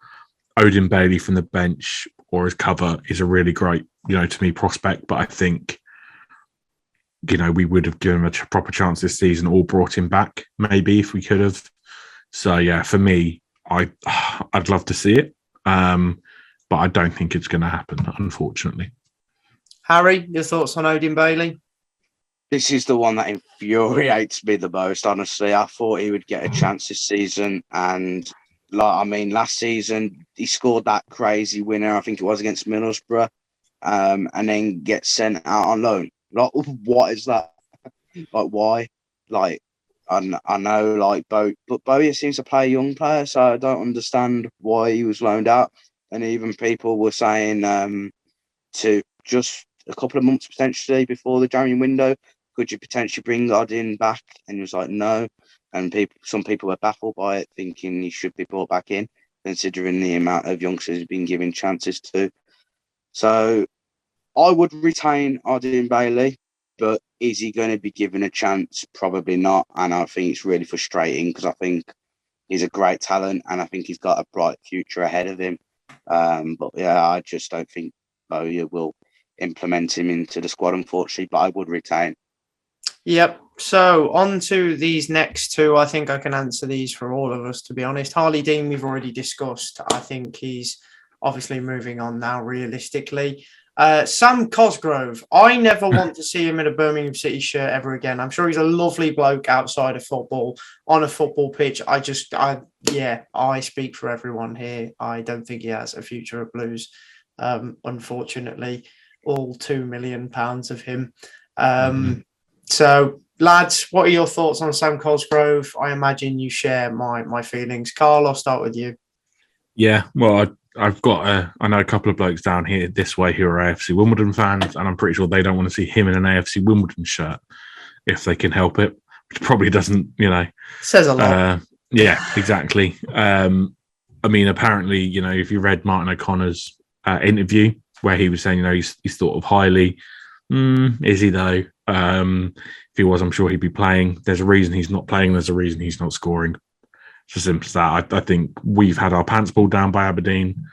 S2: Odin Bailey from the bench or as cover is a really great, to me, prospect. But I think, we would have given him a proper chance this season or brought him back maybe if we could have. So, yeah, for me, I'd love to see it, but I don't think it's going to happen, unfortunately.
S1: Harry, your thoughts on Odin Bailey?
S3: This is the one that infuriates me the most, honestly. I thought he would get a chance this season. And, last season, he scored that crazy winner, I think it was against Middlesbrough, and then gets sent out on loan. What is that? Why? I know, like but Bowyer seems to play a young player, so I don't understand why he was loaned out. And even people were saying to just a couple of months potentially before the January window, could you potentially bring Godin back? And he was like, no. And some people were baffled by it, thinking he should be brought back in, considering the amount of youngsters he's been given chances to. So I would retain Odin Bailey, but is he going to be given a chance? Probably not. And I think it's really frustrating because I think he's a great talent and I think he's got a bright future ahead of him. But yeah, I just don't think Bowyer will implement him into the squad, unfortunately, but I would retain.
S1: Yep. So on to these next two. I think I can answer these for all of us, to be honest. Harlee Dean, we've already discussed. I think he's obviously moving on now, realistically. Sam Cosgrove, I never want to see him in a Birmingham City shirt ever again. I'm sure he's a lovely bloke outside of football, on a football pitch. I speak for everyone here. I don't think he has a future at Blues. Unfortunately, all £2 million of him. So, lads, what are your thoughts on Sam Cosgrove? I imagine you share my feelings. Carl, I'll start with you.
S2: Yeah, well, I know a couple of blokes down here this way who are AFC Wimbledon fans, and I'm pretty sure they don't want to see him in an AFC Wimbledon shirt if they can help it, which probably doesn't,
S1: says a lot.
S2: Yeah, exactly. I mean, apparently, if you read Martin O'Connor's interview where he was saying, he's thought of highly. Is he though? If he was, I'm sure he'd be playing. There's a reason he's not playing. There's a reason he's not scoring. It's as simple as that. I think we've had our pants pulled down by Aberdeen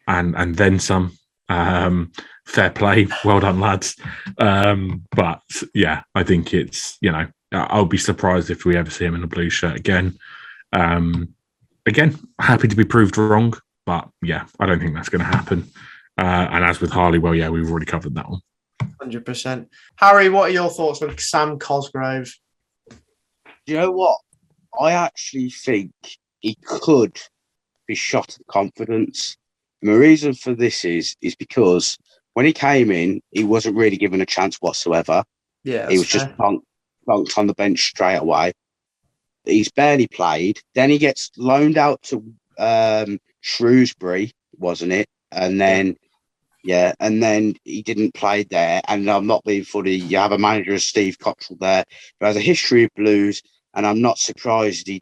S2: and then some. Fair play. Well done, lads. But yeah, I think it's, I'll be surprised if we ever see him in a blue shirt again. Again, happy to be proved wrong, but yeah, I don't think that's going to happen. And as with Harlee, well, yeah, we've already covered that one.
S1: 100%. Harry, what are your thoughts on Sam Cosgrove?
S3: You know what? I actually think he could be shot at confidence. And the reason for this is because when he came in, he wasn't really given a chance whatsoever.
S1: Yeah,
S3: he was just plunked on the bench straight away. He's barely played. Then he gets loaned out to Shrewsbury, wasn't it? And then, and then he didn't play there. And I'm not being funny. You have a manager as Steve Cottrell there who has a history of Blues, and I'm not surprised he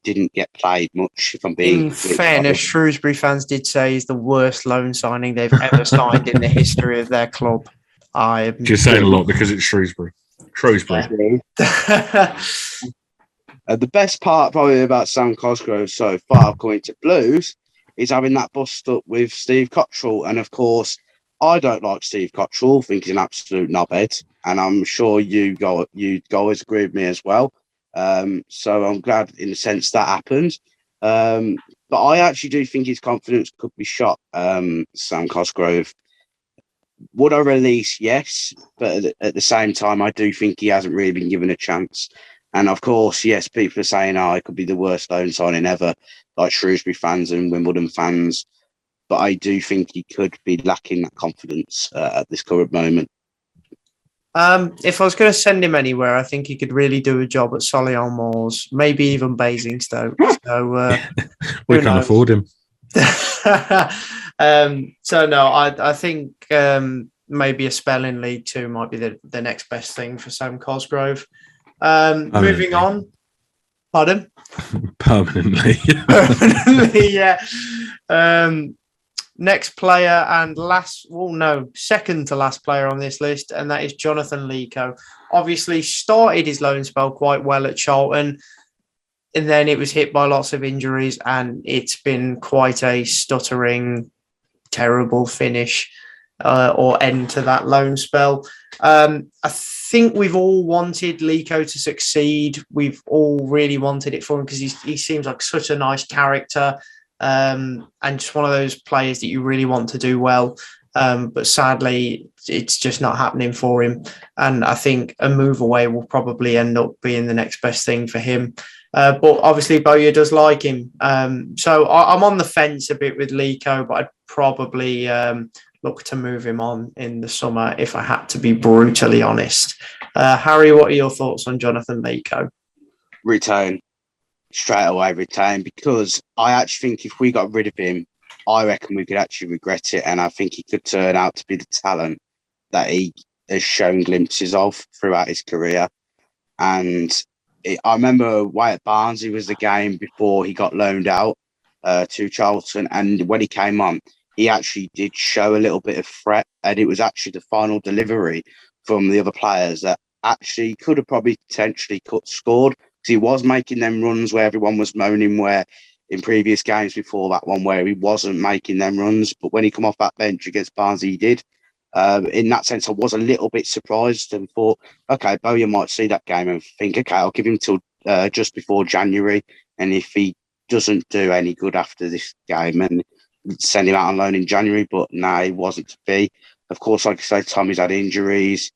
S3: didn't get played much. If I'm being
S1: in fairness, Shrewsbury fans did say he's the worst loan signing they've ever signed in the history of their club.
S2: You're saying a lot because it's Shrewsbury.
S3: The best part probably about Sam Cosgrove so far going to Blues is having that bust up with Steve Cottrell. And of course, I don't like Steve Cottrell, think he's an absolute knobhead. And I'm sure you guys agree with me as well. So I'm glad in the sense that happened. But I actually do think his confidence could be shot, Sam Cosgrove. Would I release? Yes. But at the same time, I do think he hasn't really been given a chance. And of course, yes, people are saying, it could be the worst loan signing ever, like Shrewsbury fans and Wimbledon fans. But I do think he could be lacking that confidence at this current moment.
S1: If I was going to send him anywhere, I think he could really do a job at Solihull Moors, maybe even Basingstoke. So
S2: we can't afford him.
S1: So no, I think maybe a spell in League Two might be the next best thing for Sam Cosgrove. Moving on. Pardon?
S2: Permanently.
S1: Permanently, yeah. Next player and second to last player on this list, and that is Jonathan Lico. Obviously started his loan spell quite well at Charlton, and then it was hit by lots of injuries, and it's been quite a stuttering, terrible finish or end to that loan spell. I think we've all wanted Lico to succeed. We've all really wanted it for him because he seems like such a nice character. And just one of those players that you really want to do well. But sadly, it's just not happening for him. And I think a move away will probably end up being the next best thing for him. But obviously, Bowyer does like him. So I'm on the fence a bit with Lico, but I'd probably look to move him on in the summer if I had to be brutally honest. Harry, what are your thoughts on Jonathan Lico?
S3: retain. Straight away retain, because I actually think if we got rid of him, I reckon we could actually regret it, and I think he could turn out to be the talent that he has shown glimpses of throughout his career. And I remember Wyatt Barnsley was the game before he got loaned out to Charlton, and when he came on, he actually did show a little bit of threat, and it was actually the final delivery from the other players that actually could have probably potentially scored. He was making them runs where everyone was moaning, where in previous games before that one where he wasn't making them runs. But when he come off that bench against Barnsley, he did. In that sense, I was a little bit surprised and thought, okay, Bowyer might see that game and think, okay, I'll give him till just before January. And if he doesn't do any good after this game, and send him out on loan in January. But no, he wasn't to be. Of course, like I say, Tommy's had injuries.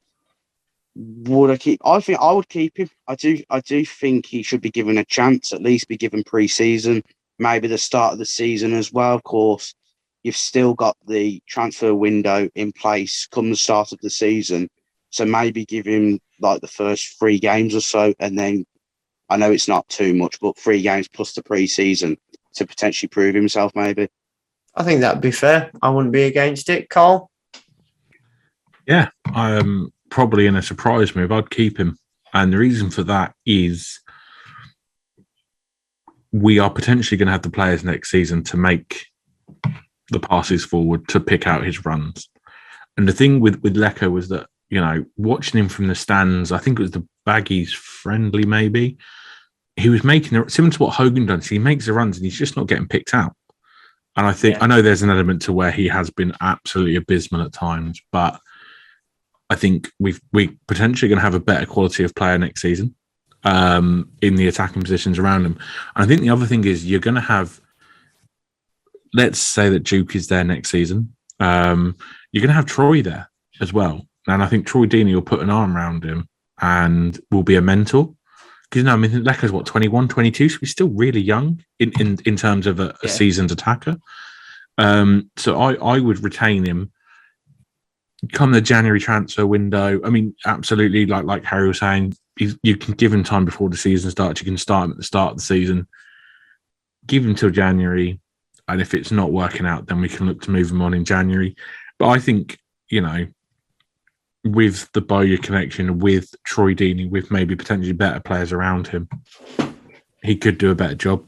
S3: Would I keep? I think I would keep him. I do think he should be given a chance, at least be given pre-season, maybe the start of the season as well. Of course, you've still got the transfer window in place come the start of the season, so maybe give him like the first 3 games or so, and then I know it's not too much, but 3 games plus the pre-season to potentially prove himself. Maybe.
S1: I think that'd be fair. I wouldn't be against it, Carl.
S2: Yeah, probably in a surprise move, I'd keep him. And the reason for that is we are potentially going to have the players next season to make the passes forward, to pick out his runs. And the thing with Lecco was that, you know, watching him from the stands, I think it was the Baggies friendly maybe, he was making it similar to what Hogan does. He makes the runs and he's just not getting picked out. And I think, I know there's an element to where he has been absolutely abysmal at times, but I think we're potentially going to have a better quality of player next season in the attacking positions around him. And I think the other thing is you're going to have, let's say that Duke is there next season. You're going to have Troy there as well. And I think Troy Deeney will put an arm around him and will be a mentor. Because, you know, I mean, Leclerc's what, 21, 22? So he's still really young in terms of a seasoned attacker. So I would retain him. Come the January transfer window, I mean, absolutely, like Harry was saying, you can give him time before the season starts. You can start him at the start of the season. Give him till January. And if it's not working out, then we can look to move him on in January. But I think, you know, with the Bowyer connection, with Troy Deeney, with maybe potentially better players around him, he could do a better job.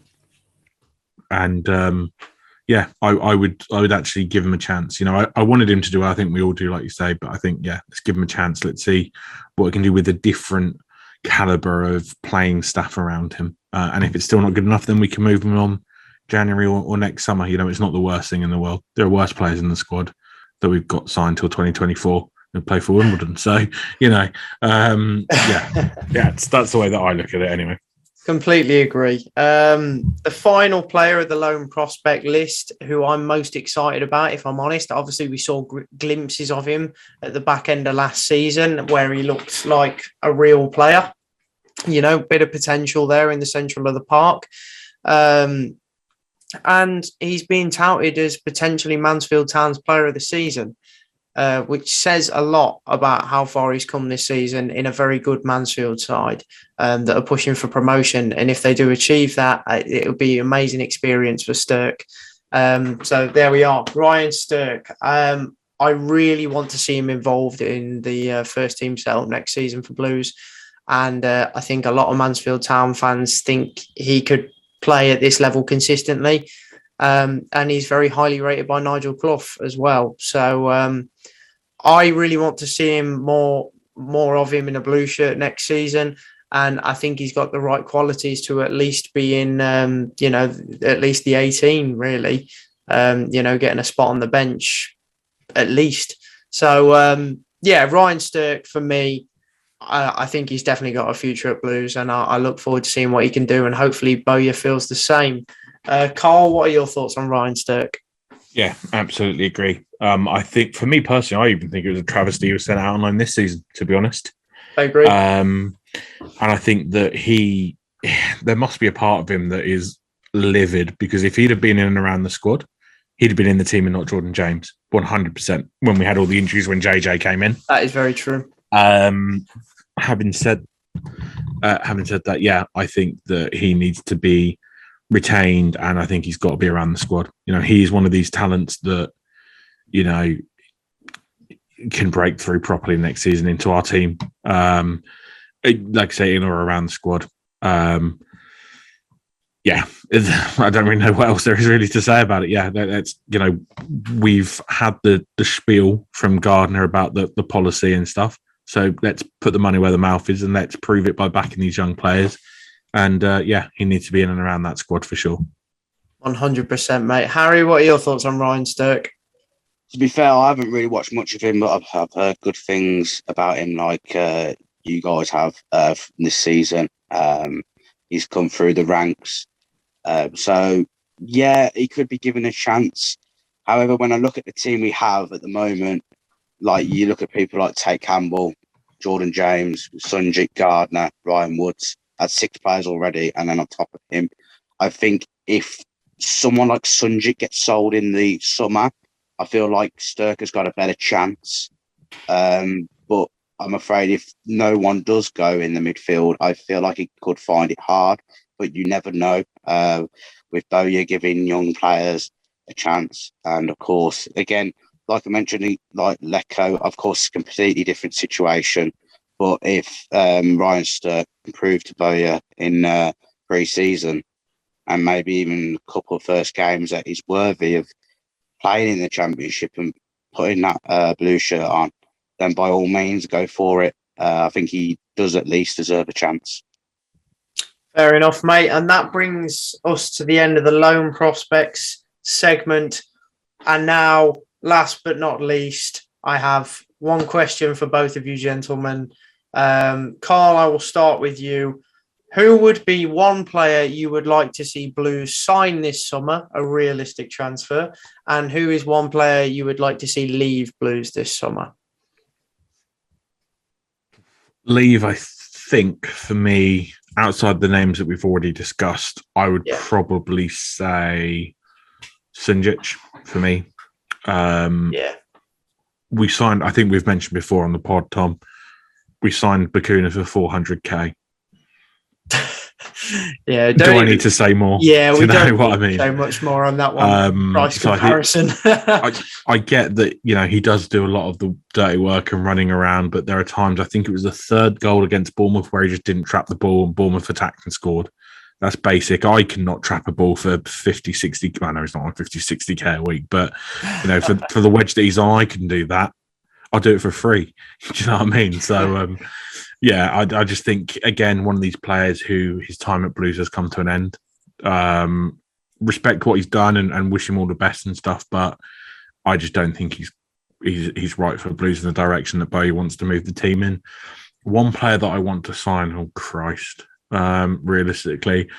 S2: And I would actually give him a chance. You know, I wanted him to do what I think we all do, like you say, but I think, let's give him a chance. Let's see what we can do with a different caliber of playing staff around him. And if it's still not good enough, then we can move him on January or next summer. You know, it's not the worst thing in the world. There are worse players in the squad that we've got signed till 2024 and play for Wimbledon. So, you know, that's the way that I look at it anyway.
S1: Completely agree. The final player of the loan prospect list, who I'm most excited about, if I'm honest, obviously we saw glimpses of him at the back end of last season where he looked like a real player, you know, bit of potential there in the central of the park. And he's being touted as potentially Mansfield Town's player of the season, which says a lot about how far he's come this season in a very good Mansfield side that are pushing for promotion. And if they do achieve that, it will be an amazing experience for Stirk. So there we are, Ryan Stirk. I really want to see him involved in the first team setup next season for Blues. And I think a lot of Mansfield Town fans think he could play at this level consistently. And he's very highly rated by Nigel Clough as well. So I really want to see him more of him in a blue shirt next season. And I think he's got the right qualities to at least be in, at least the 18, really, getting a spot on the bench at least. So, Ryan Stirk for me, I think he's definitely got a future at Blues, and I look forward to seeing what he can do, and hopefully Bowyer feels the same. Carl, what are your thoughts on Ryan Stirk?
S2: Yeah, absolutely agree. I think for me personally, I even think it was a travesty he was sent out on loan this season, to be honest.
S1: I agree.
S2: And I think that there must be a part of him that is livid, because if he'd have been in and around the squad, he'd have been in the team and not Jordan James, 100%, when we had all the injuries when JJ came in.
S1: That is very true.
S2: Having said having said that, yeah, I think that he needs to be retained, and I think he's got to be around the squad. He's one of these talents that, can break through properly next season into our team. Like I say, in or around the squad. Yeah, I don't really know what else there is really to say about it. Yeah, that's we've had the spiel from Gardner about the policy and stuff. So let's put the money where the mouth is, and let's prove it by backing these young players. And yeah, he needs to be in and around that squad for sure.
S1: 100%, mate. Harry, what are your thoughts on Ryan Stirk?
S3: To be fair, I haven't really watched much of him, but I've heard good things about him, like you guys have this season. He's come through the ranks. So, yeah, he could be given a chance. However, when I look at the team we have at the moment, like you look at people like Tate Campbell, Jordan James, Sunjit Gardner, Ryan Woods, that's 6 players already. And then on top of him, I think if someone like Sunjit gets sold in the summer, I feel like Stirk has got a better chance. But I'm afraid if no one does go in the midfield, I feel like he could find it hard. But you never know. With Bowyer giving young players a chance. And of course, again, like I mentioned, like Lecco, of course, completely different situation. But if Ryan Stirk can prove to Bowyer in pre-season and maybe even a couple of first games that he's worthy of playing in the Championship and putting that blue shirt on, then by all means go for it. I think he does at least deserve a chance.
S1: Fair enough, mate. And that brings us to the end of the loan prospects segment. And now, last but not least, I have one question for both of you gentlemen. Carl, I will start with you. Who would be one player you would like to see Blues sign this summer, a realistic transfer? And who is one player you would like to see leave Blues this summer?
S2: Leave, I think, for me, outside the names that we've already discussed, I would probably say Sunjic for me. We signed, I think we've mentioned before on the pod, Tom, we signed Bakuna for 400k.
S1: Yeah,
S2: do I need to say more?
S1: Yeah, we don't know
S2: what I mean.
S1: So much more on that one. Price comparison.
S2: I get that he does do a lot of the dirty work and running around, but there are times, I think it was the 3rd goal against Bournemouth where he just didn't trap the ball and Bournemouth attacked and scored. That's basic. I cannot trap a ball for 50, 60. I know it's not on 50, 60k a week, but for the wedge that he's on, I can do that. I'll do it for free. Do you know what I mean? So. Yeah, I just think, again, one of these players who his time at Blues has come to an end. Respect what he's done and wish him all the best and stuff, but I just don't think he's right for Blues in the direction that Bowie wants to move the team in. One player that I want to sign, oh Christ, realistically,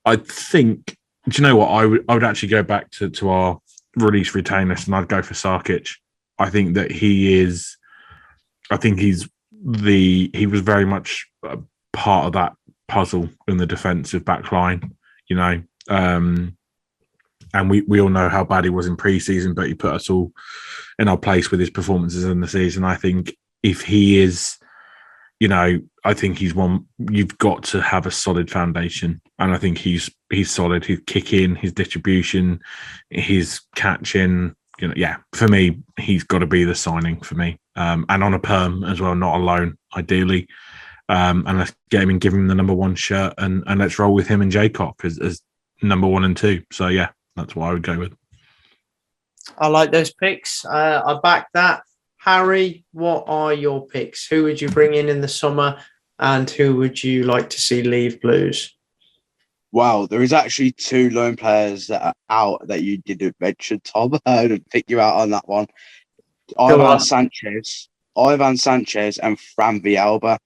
S2: I think, do you know what? I would actually go back to our release retain list and I'd go for Sarkic. I think that he was very much a part of that puzzle in the defensive back line, and we all know how bad he was in pre-season, but he put us all in our place with his performances in the season. I think if he is, I think he's one, you've got to have a solid foundation. And I think he's solid. His kicking, his distribution, his catching, for me, he's got to be the signing for me. And on a perm as well, not a loan, ideally. And let's get him and give him the number 1 shirt and let's roll with him and Jaycock as number 1 and 2. So, yeah, that's what I would go with.
S1: I like those picks. I back that. Harry, what are your picks? Who would you bring in the summer and who would you like to see leave Blues?
S3: Wow, there is actually 2 loan players that are out that you didn't mention, Tom. I would pick you out on that one. Ivan Sanchez and Fran Villalba.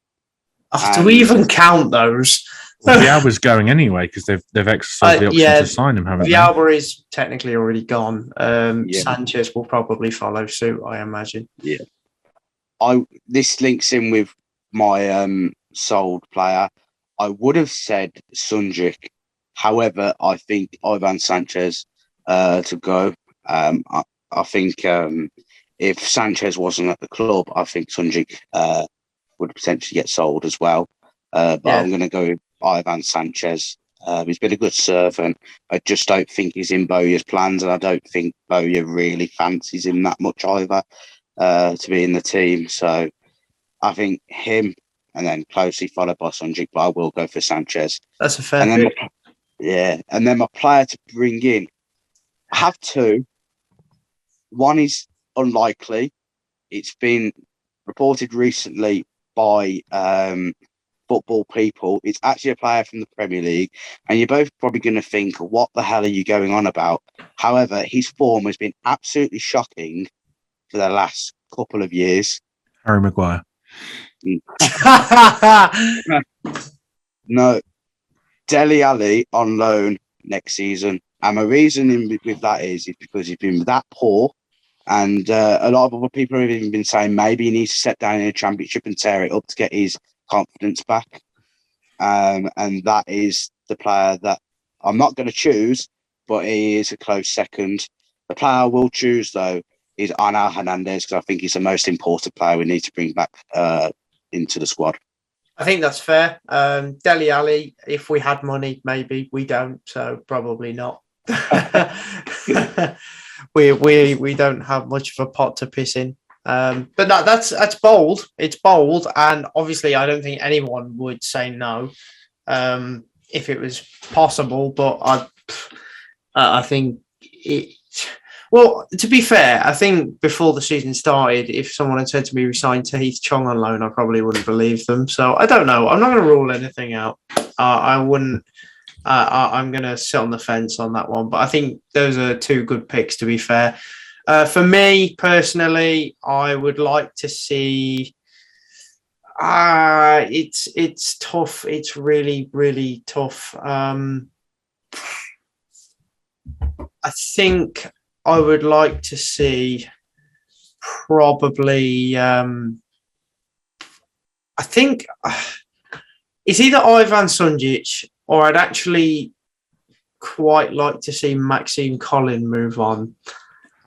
S1: Do we even count those?
S2: Well, Villalba's going anyway because they've exercised the option to sign him, haven't they?
S1: Villalba is technically already gone. Sanchez will probably follow suit, I imagine.
S3: Yeah. This links in with my sold player. I would have said Sunjic. However, I think Ivan Sanchez to go. I think if Sanchez wasn't at the club, I think Sunjic would potentially get sold as well. But I'm going to go with Ivan Sanchez. He's been a good servant. I just don't think he's in Bowyer's plans, and I don't think Bowyer really fancies him that much either to be in the team. So I think him, and then closely followed by Sunjic, but I will go for Sanchez.
S1: That's a fair pick.
S3: And then my player to bring in, I have two. One is unlikely. It's been reported recently by football people. It's actually a player from the Premier League, and you're both probably going to think, what the hell are you going on about? However, his form has been absolutely shocking for the last couple of years.
S2: Harry Maguire.
S3: No, Dele Alli on loan next season. And my reasoning with that is because he's been that poor. And a lot of other people have even been saying maybe he needs to step down in a championship and tear it up to get his confidence back. And that is the player that I'm not going to choose, but he is a close second. The player I will choose, though, is Onel Hernandez, because I think he's the most important player we need to bring back into the squad.
S1: I think that's fair. Dele Alli, if we had money, maybe. We don't, so probably not. we don't have much of a pot to piss in. But that's bold. It's bold, and obviously I don't think anyone would say no if it was possible. But I think it. Well, to be fair, I think before the season started, if someone had said to me we signed Tahith Chong on loan, I probably wouldn't believe them. So I don't know. I'm not going to rule anything out. I wouldn't. I'm going to sit on the fence on that one. But I think those are two good picks, to be fair. For me, personally, I would like to see... It's tough. It's really, really tough. I think I would like to see probably... I think it's either Ivan Sunjic or I'd actually quite like to see Maxime Collin move on.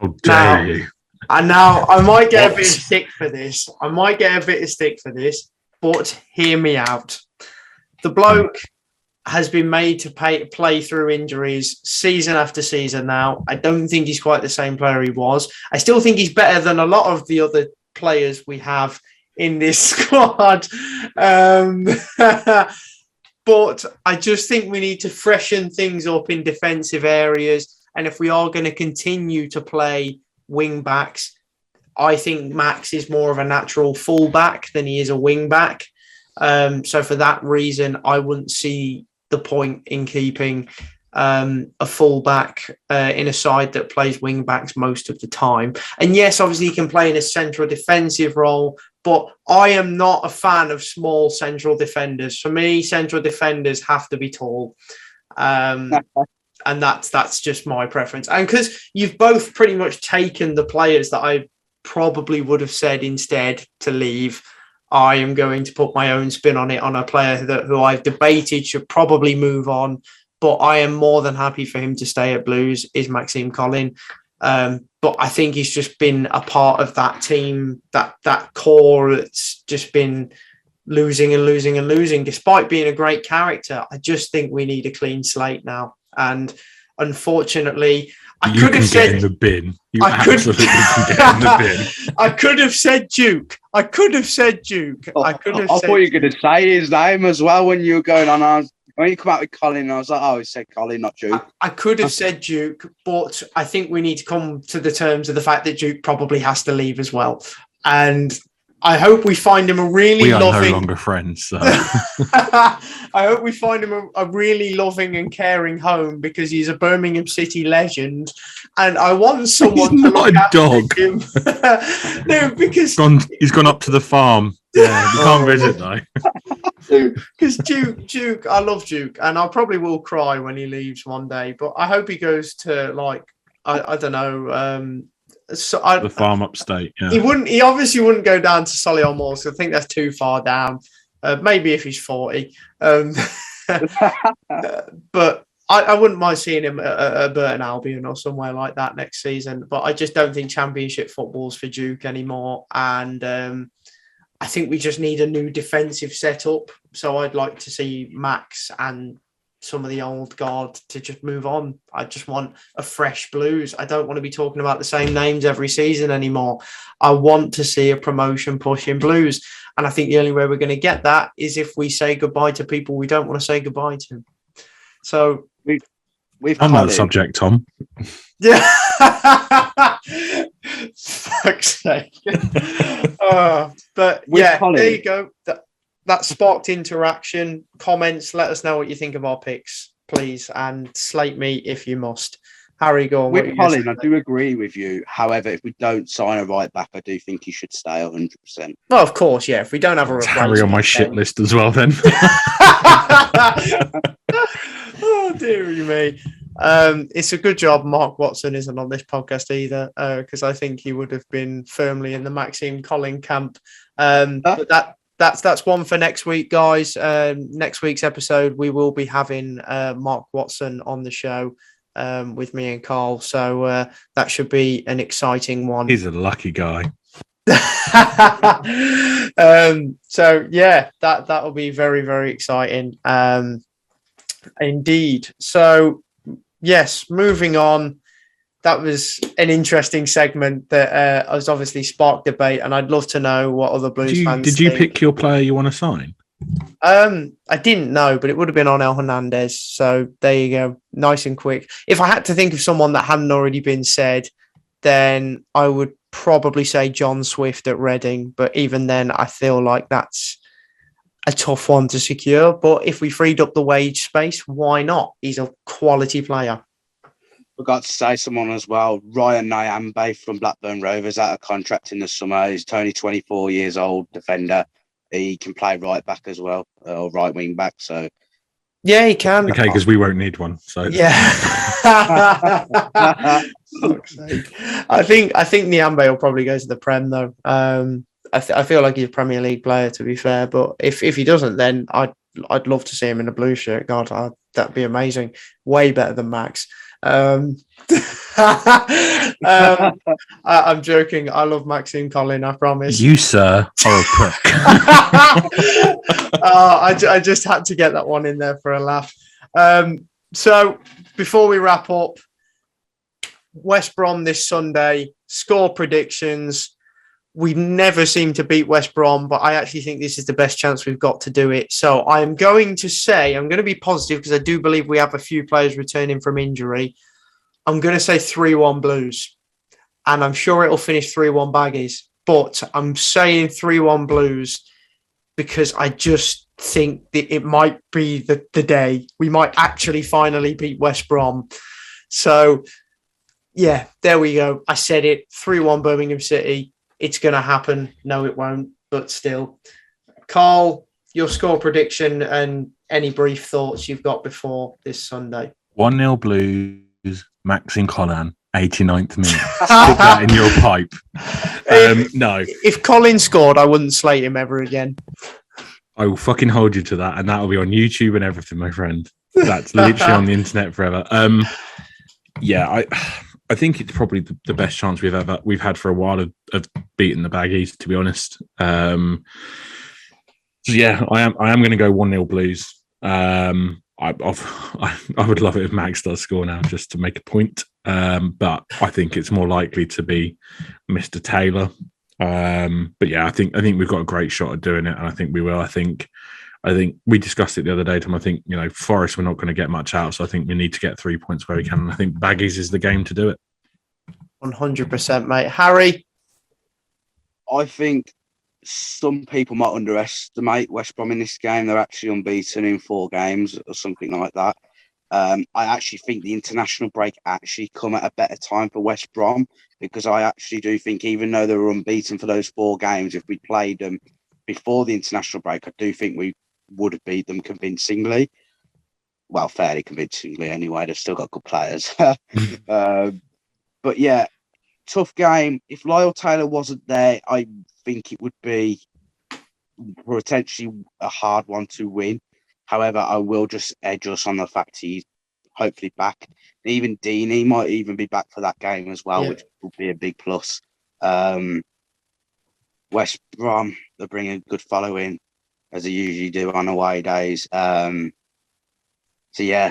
S2: How dare you?
S1: And now I might get a bit of stick for this. But hear me out. The bloke has been made to play through injuries season after season now. I don't think he's quite the same player he was. I still think he's better than a lot of the other players we have in this squad. But I just think we need to freshen things up in defensive areas. And if we are going to continue to play wing backs, I think Max is more of a natural fullback than he is a wing back. So for that reason, I wouldn't see the point in keeping a fullback in a side that plays wing backs most of the time. And yes, obviously he can play in a central defensive role, but I am not a fan of small central defenders. For me, central defenders have to be tall. And that's just my preference. And because you've both pretty much taken the players that I probably would have said instead to leave, I am going to put my own spin on it, on a player who I've debated should probably move on, but I am more than happy for him to stay at Blues, is Maxime Collin. But I think he's just been a part of that team, that core that's just been losing and losing and losing, despite being a great character. I just think we need a clean slate now. And unfortunately, I could have said
S2: in the bin. You absolutely can get in the bin.
S1: I could have said Duke. I thought you were
S3: going to say his name as well when you were going on. When you come out with Colin, I was like, he said Colin, not Duke.
S1: I could have said Duke, but I think we need to come to the terms of the fact that Duke probably has to leave as well. And I hope we find him a really loving...
S2: We are no longer friends, so...
S1: I hope we find him a really loving and caring home, because he's a Birmingham City legend, and I want someone
S2: he's
S1: to
S2: not
S1: look
S2: a
S1: after
S2: dog.
S1: him. No, because...
S2: He's gone up to the farm. Yeah, you can't visit, though.
S1: Because Duke, I love Duke, and I probably will cry when he leaves one day, but I hope he goes to, like, I don't know... the
S2: farm upstate. Yeah.
S1: He obviously wouldn't go down to Solihull Moor, so I think that's too far down. Maybe if he's 40. But I wouldn't mind seeing him at Burton Albion or somewhere like that next season. But I just don't think Championship football's for Duke anymore. And I think we just need a new defensive setup. So I'd like to see Max and some of the old guard to just move on. I just want a fresh Blues. I don't want to be talking about the same names every season anymore. I want to see a promotion push in Blues. And I think the only way we're going to get that is if we say goodbye to people we don't want to say goodbye to. So
S3: we've
S2: on that subject, Tom.
S1: Yeah. Fuck's sake. But yeah, there you go. That sparked interaction. Comments. Let us know what you think of our picks, please, and slate me if you must. Harry, go on.
S3: With Colin, I do agree with you. However, if we don't sign a right back, I do think he should stay 100%.
S1: Well, of course, yeah. If we don't have a replacement,
S2: Harry on my shit list as well, then.
S1: Oh, dearie me. It's a good job Mark Watson isn't on this podcast either, because I think he would have been firmly in the Maxime Colin camp. But that's one for next week, guys. Next week's episode, we will be having Mark Watson on the show with me and Carl. So that should be an exciting one.
S2: He's a lucky guy.
S1: So yeah, that will be very, very exciting. Indeed. So yes, moving on. That was an interesting segment that has obviously sparked debate, and I'd love to know what other Blues fans
S2: Did you pick your player you want to sign?
S1: I didn't know, but it would have been Onel Hernandez. So there you go, nice and quick. If I had to think of someone that hadn't already been said, then I would probably say John Swift at Reading. But even then, I feel like that's a tough one to secure. But if we freed up the wage space, why not? He's a quality player.
S3: Forgot to say someone as well. Ryan Nyambe from Blackburn Rovers out of contract in the summer. He's only 24 years old, defender. He can play right back as well, or right wing back. So
S1: yeah, he can.
S2: Okay, because we won't need one. So
S1: yeah. I think Nyambe will probably go to the Prem though. I feel like he's a Premier League player, to be fair. But if he doesn't, then I'd love to see him in a blue shirt. God, that'd be amazing. Way better than Max. I'm joking. I love Maxime Colin, I promise.
S2: You, sir, are a prick.
S1: I just had to get that one in there for a laugh. So before we wrap up, West Brom this Sunday, score predictions. We never seem to beat West Brom, but I actually think this is the best chance we've got to do it. So I'm going to be positive because I do believe we have a few players returning from injury. I'm going to say 3-1 Blues. And I'm sure it'll finish 3-1 Baggies. But I'm saying 3-1 Blues because I just think that it might be the day. We might actually finally beat West Brom. So, yeah, there we go. I said it. 3-1 Birmingham City. It's going to happen. No, it won't, but still. Carl, your score prediction and any brief thoughts you've got before this Sunday.
S2: 1-0 Blues, Maxime Colin, 89th minute. Stick that in your pipe. No.
S1: If Colin scored, I wouldn't slate him ever again.
S2: I will fucking hold you to that, and that will be on YouTube and everything, my friend. That's literally on the internet forever. Yeah, I think it's probably the best chance we've had for a while of beating the Baggies, to be honest. So yeah, I am going to go 1-0 Blues. I would love it if Max does score now, just to make a point. But I think it's more likely to be Mr. Taylor. But yeah, I think we've got a great shot at doing it, and I think we will. I think we discussed it the other day, Tom. I think, Forest we're not going to get much out, so I think we need to get 3 points where we can. And I think Baggies is the game to do it.
S1: 100%, mate. Harry?
S3: I think some people might underestimate West Brom in this game. They're actually unbeaten in 4 games or something like that. I actually think the international break actually come at a better time for West Brom, because I actually do think, even though they were unbeaten for those 4 games, if we played them before the international break, I do think we would have beat them convincingly. Well, fairly convincingly anyway. They've still got good players. But yeah, tough game. If Lyle Taylor wasn't there, I think it would be potentially a hard one to win. However, I will just edge us on the fact he's hopefully back. Even Deeney might even be back for that game as well, which would be a big plus. West Brom, they bring a good following, as they usually do on away days. So yeah,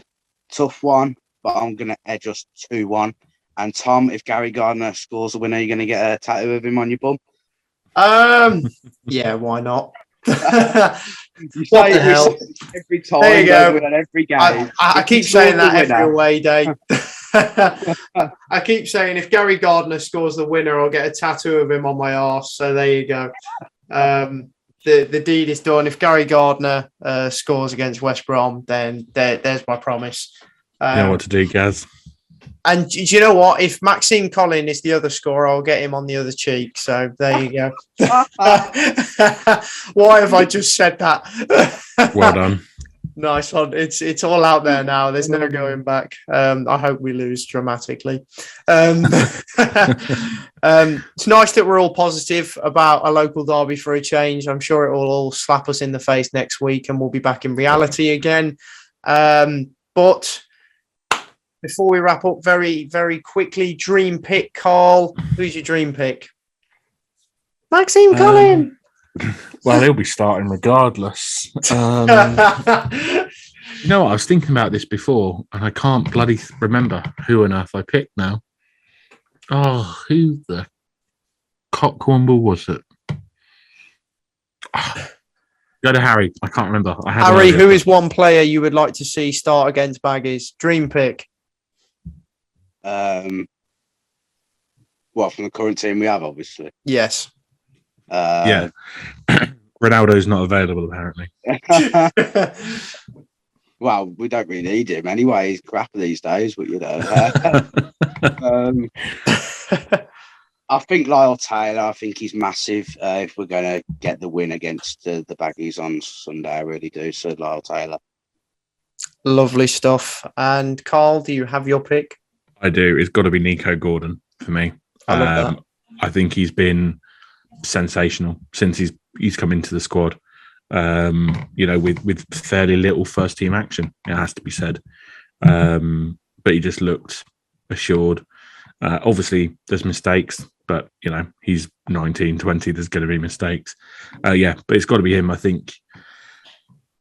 S3: tough one, but I'm going to edge us 2-1. And Tom, if Gary Gardner scores the winner, you're going to get a tattoo of him on your bum?
S1: Yeah, why not?
S3: What
S1: the hell?
S3: Every time,
S1: there you go.
S3: on every game.
S1: I keep saying that every away day. I keep saying if Gary Gardner scores the winner, I'll get a tattoo of him on my arse. So there you go. The deed is done. If Gary Gardner scores against West Brom, then there's my promise.
S2: You know what to do, Gaz.
S1: And do you know what? If Maxime Collin is the other scorer, I'll get him on the other cheek. So there you go. Why have I just said that?
S2: Well done.
S1: Nice one. It's all out there now. There's no going back. I hope we lose dramatically. It's nice that we're all positive about a local derby for a change. I'm sure it will all slap us in the face next week and we'll be back in reality again. But before we wrap up very, very quickly, dream pick, Carl. Who's your dream pick? Maxime Collin.
S2: Well, he'll be starting regardless. You know what? I was thinking about this before, and I can't bloody remember who on earth I picked now. Oh, who the cockwomble was it? Go to Harry. I can't remember.
S1: Harry, who is one player you would like to see start against Baggies? Dream pick.
S3: Well, from the current team we have, obviously.
S1: Yes.
S2: Yeah. Ronaldo's not available, apparently.
S3: Well, we don't really need him anyway. He's crap these days, but you know. I think Lyle Taylor, I think he's massive. If we're going to get the win against the Baggies on Sunday, I really do. So Lyle Taylor.
S1: Lovely stuff. And Carl, do you have your pick?
S2: I do. It's got to be Nico Gordon for me.
S1: I love that.
S2: I think he's been sensational since he's come into the squad. With fairly little first team action, it has to be said. But he just looked assured. Obviously, there's mistakes, but he's 19, 20. There's going to be mistakes. But it's got to be him. I think.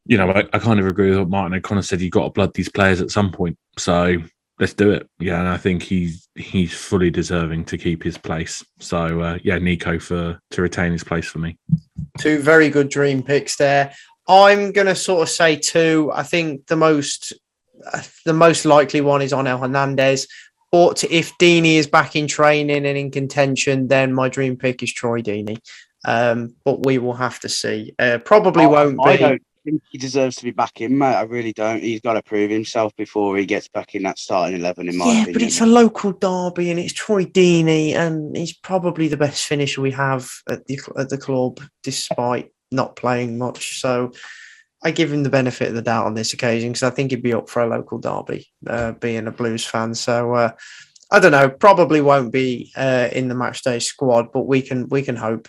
S2: I kind of agree with what Martin O'Connor said. You've got to blood these players at some point. So let's do it. Yeah, and I think he's fully deserving to keep his place. So Nico to retain his place for me.
S1: Two very good dream picks there. I'm going to sort of say two. I think the most likely one is Onel Hernandez. But if Deeney is back in training and in contention, then my dream pick is Troy Deeney. But we will have to see. Probably won't be.
S3: I don't think he deserves to be back in, mate. I really don't. He's got to prove himself before he gets back in that starting 11, in my opinion. Yeah,
S1: but it's a local derby and it's Troy Deeney, and he's probably the best finisher we have at the club, despite not playing much. So I give him the benefit of the doubt on this occasion because I think he'd be up for a local derby, being a Blues fan. So I don't know. Probably won't be in the matchday squad, but we can hope.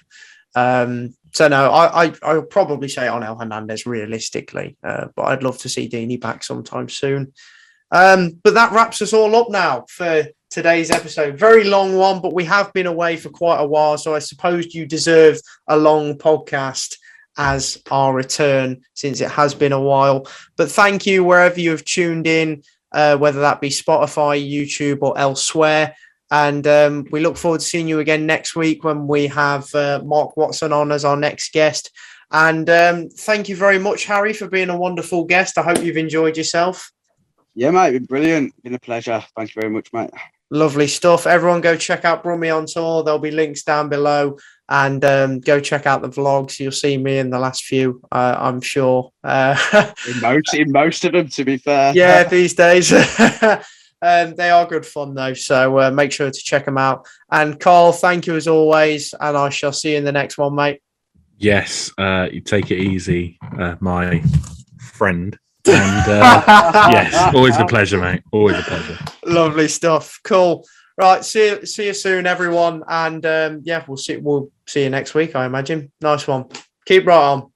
S1: So no, I'll probably say Onel Hernandez realistically, but I'd love to see Deeney back sometime soon. But that wraps us all up now for today's episode. Very long one, but we have been away for quite a while, so I suppose you deserve a long podcast as our return, since it has been a while. But thank you wherever you have tuned in, whether that be Spotify, YouTube, or elsewhere. And we look forward to seeing you again next week when we have Mark Watson on as our next guest. And thank you very much, Harry, for being a wonderful guest. I hope you've enjoyed yourself.
S3: Yeah, mate, been brilliant. Been a pleasure. Thank you very much, mate.
S1: Lovely stuff. Everyone go check out Brummie On Tour. There'll be links down below. And go check out the vlogs. You'll see me in the last few, I'm sure.
S3: in most of them, to be fair.
S1: Yeah, these days. They are good fun, though. So make sure to check them out. And Carl, thank you as always. And I shall see you in the next one, mate.
S2: Yes, you take it easy, my friend. And yes, always a pleasure, mate. Always a pleasure.
S1: Lovely stuff. Cool. Right, see you soon, everyone. And we'll see you next week, I imagine. Nice one. Keep right on.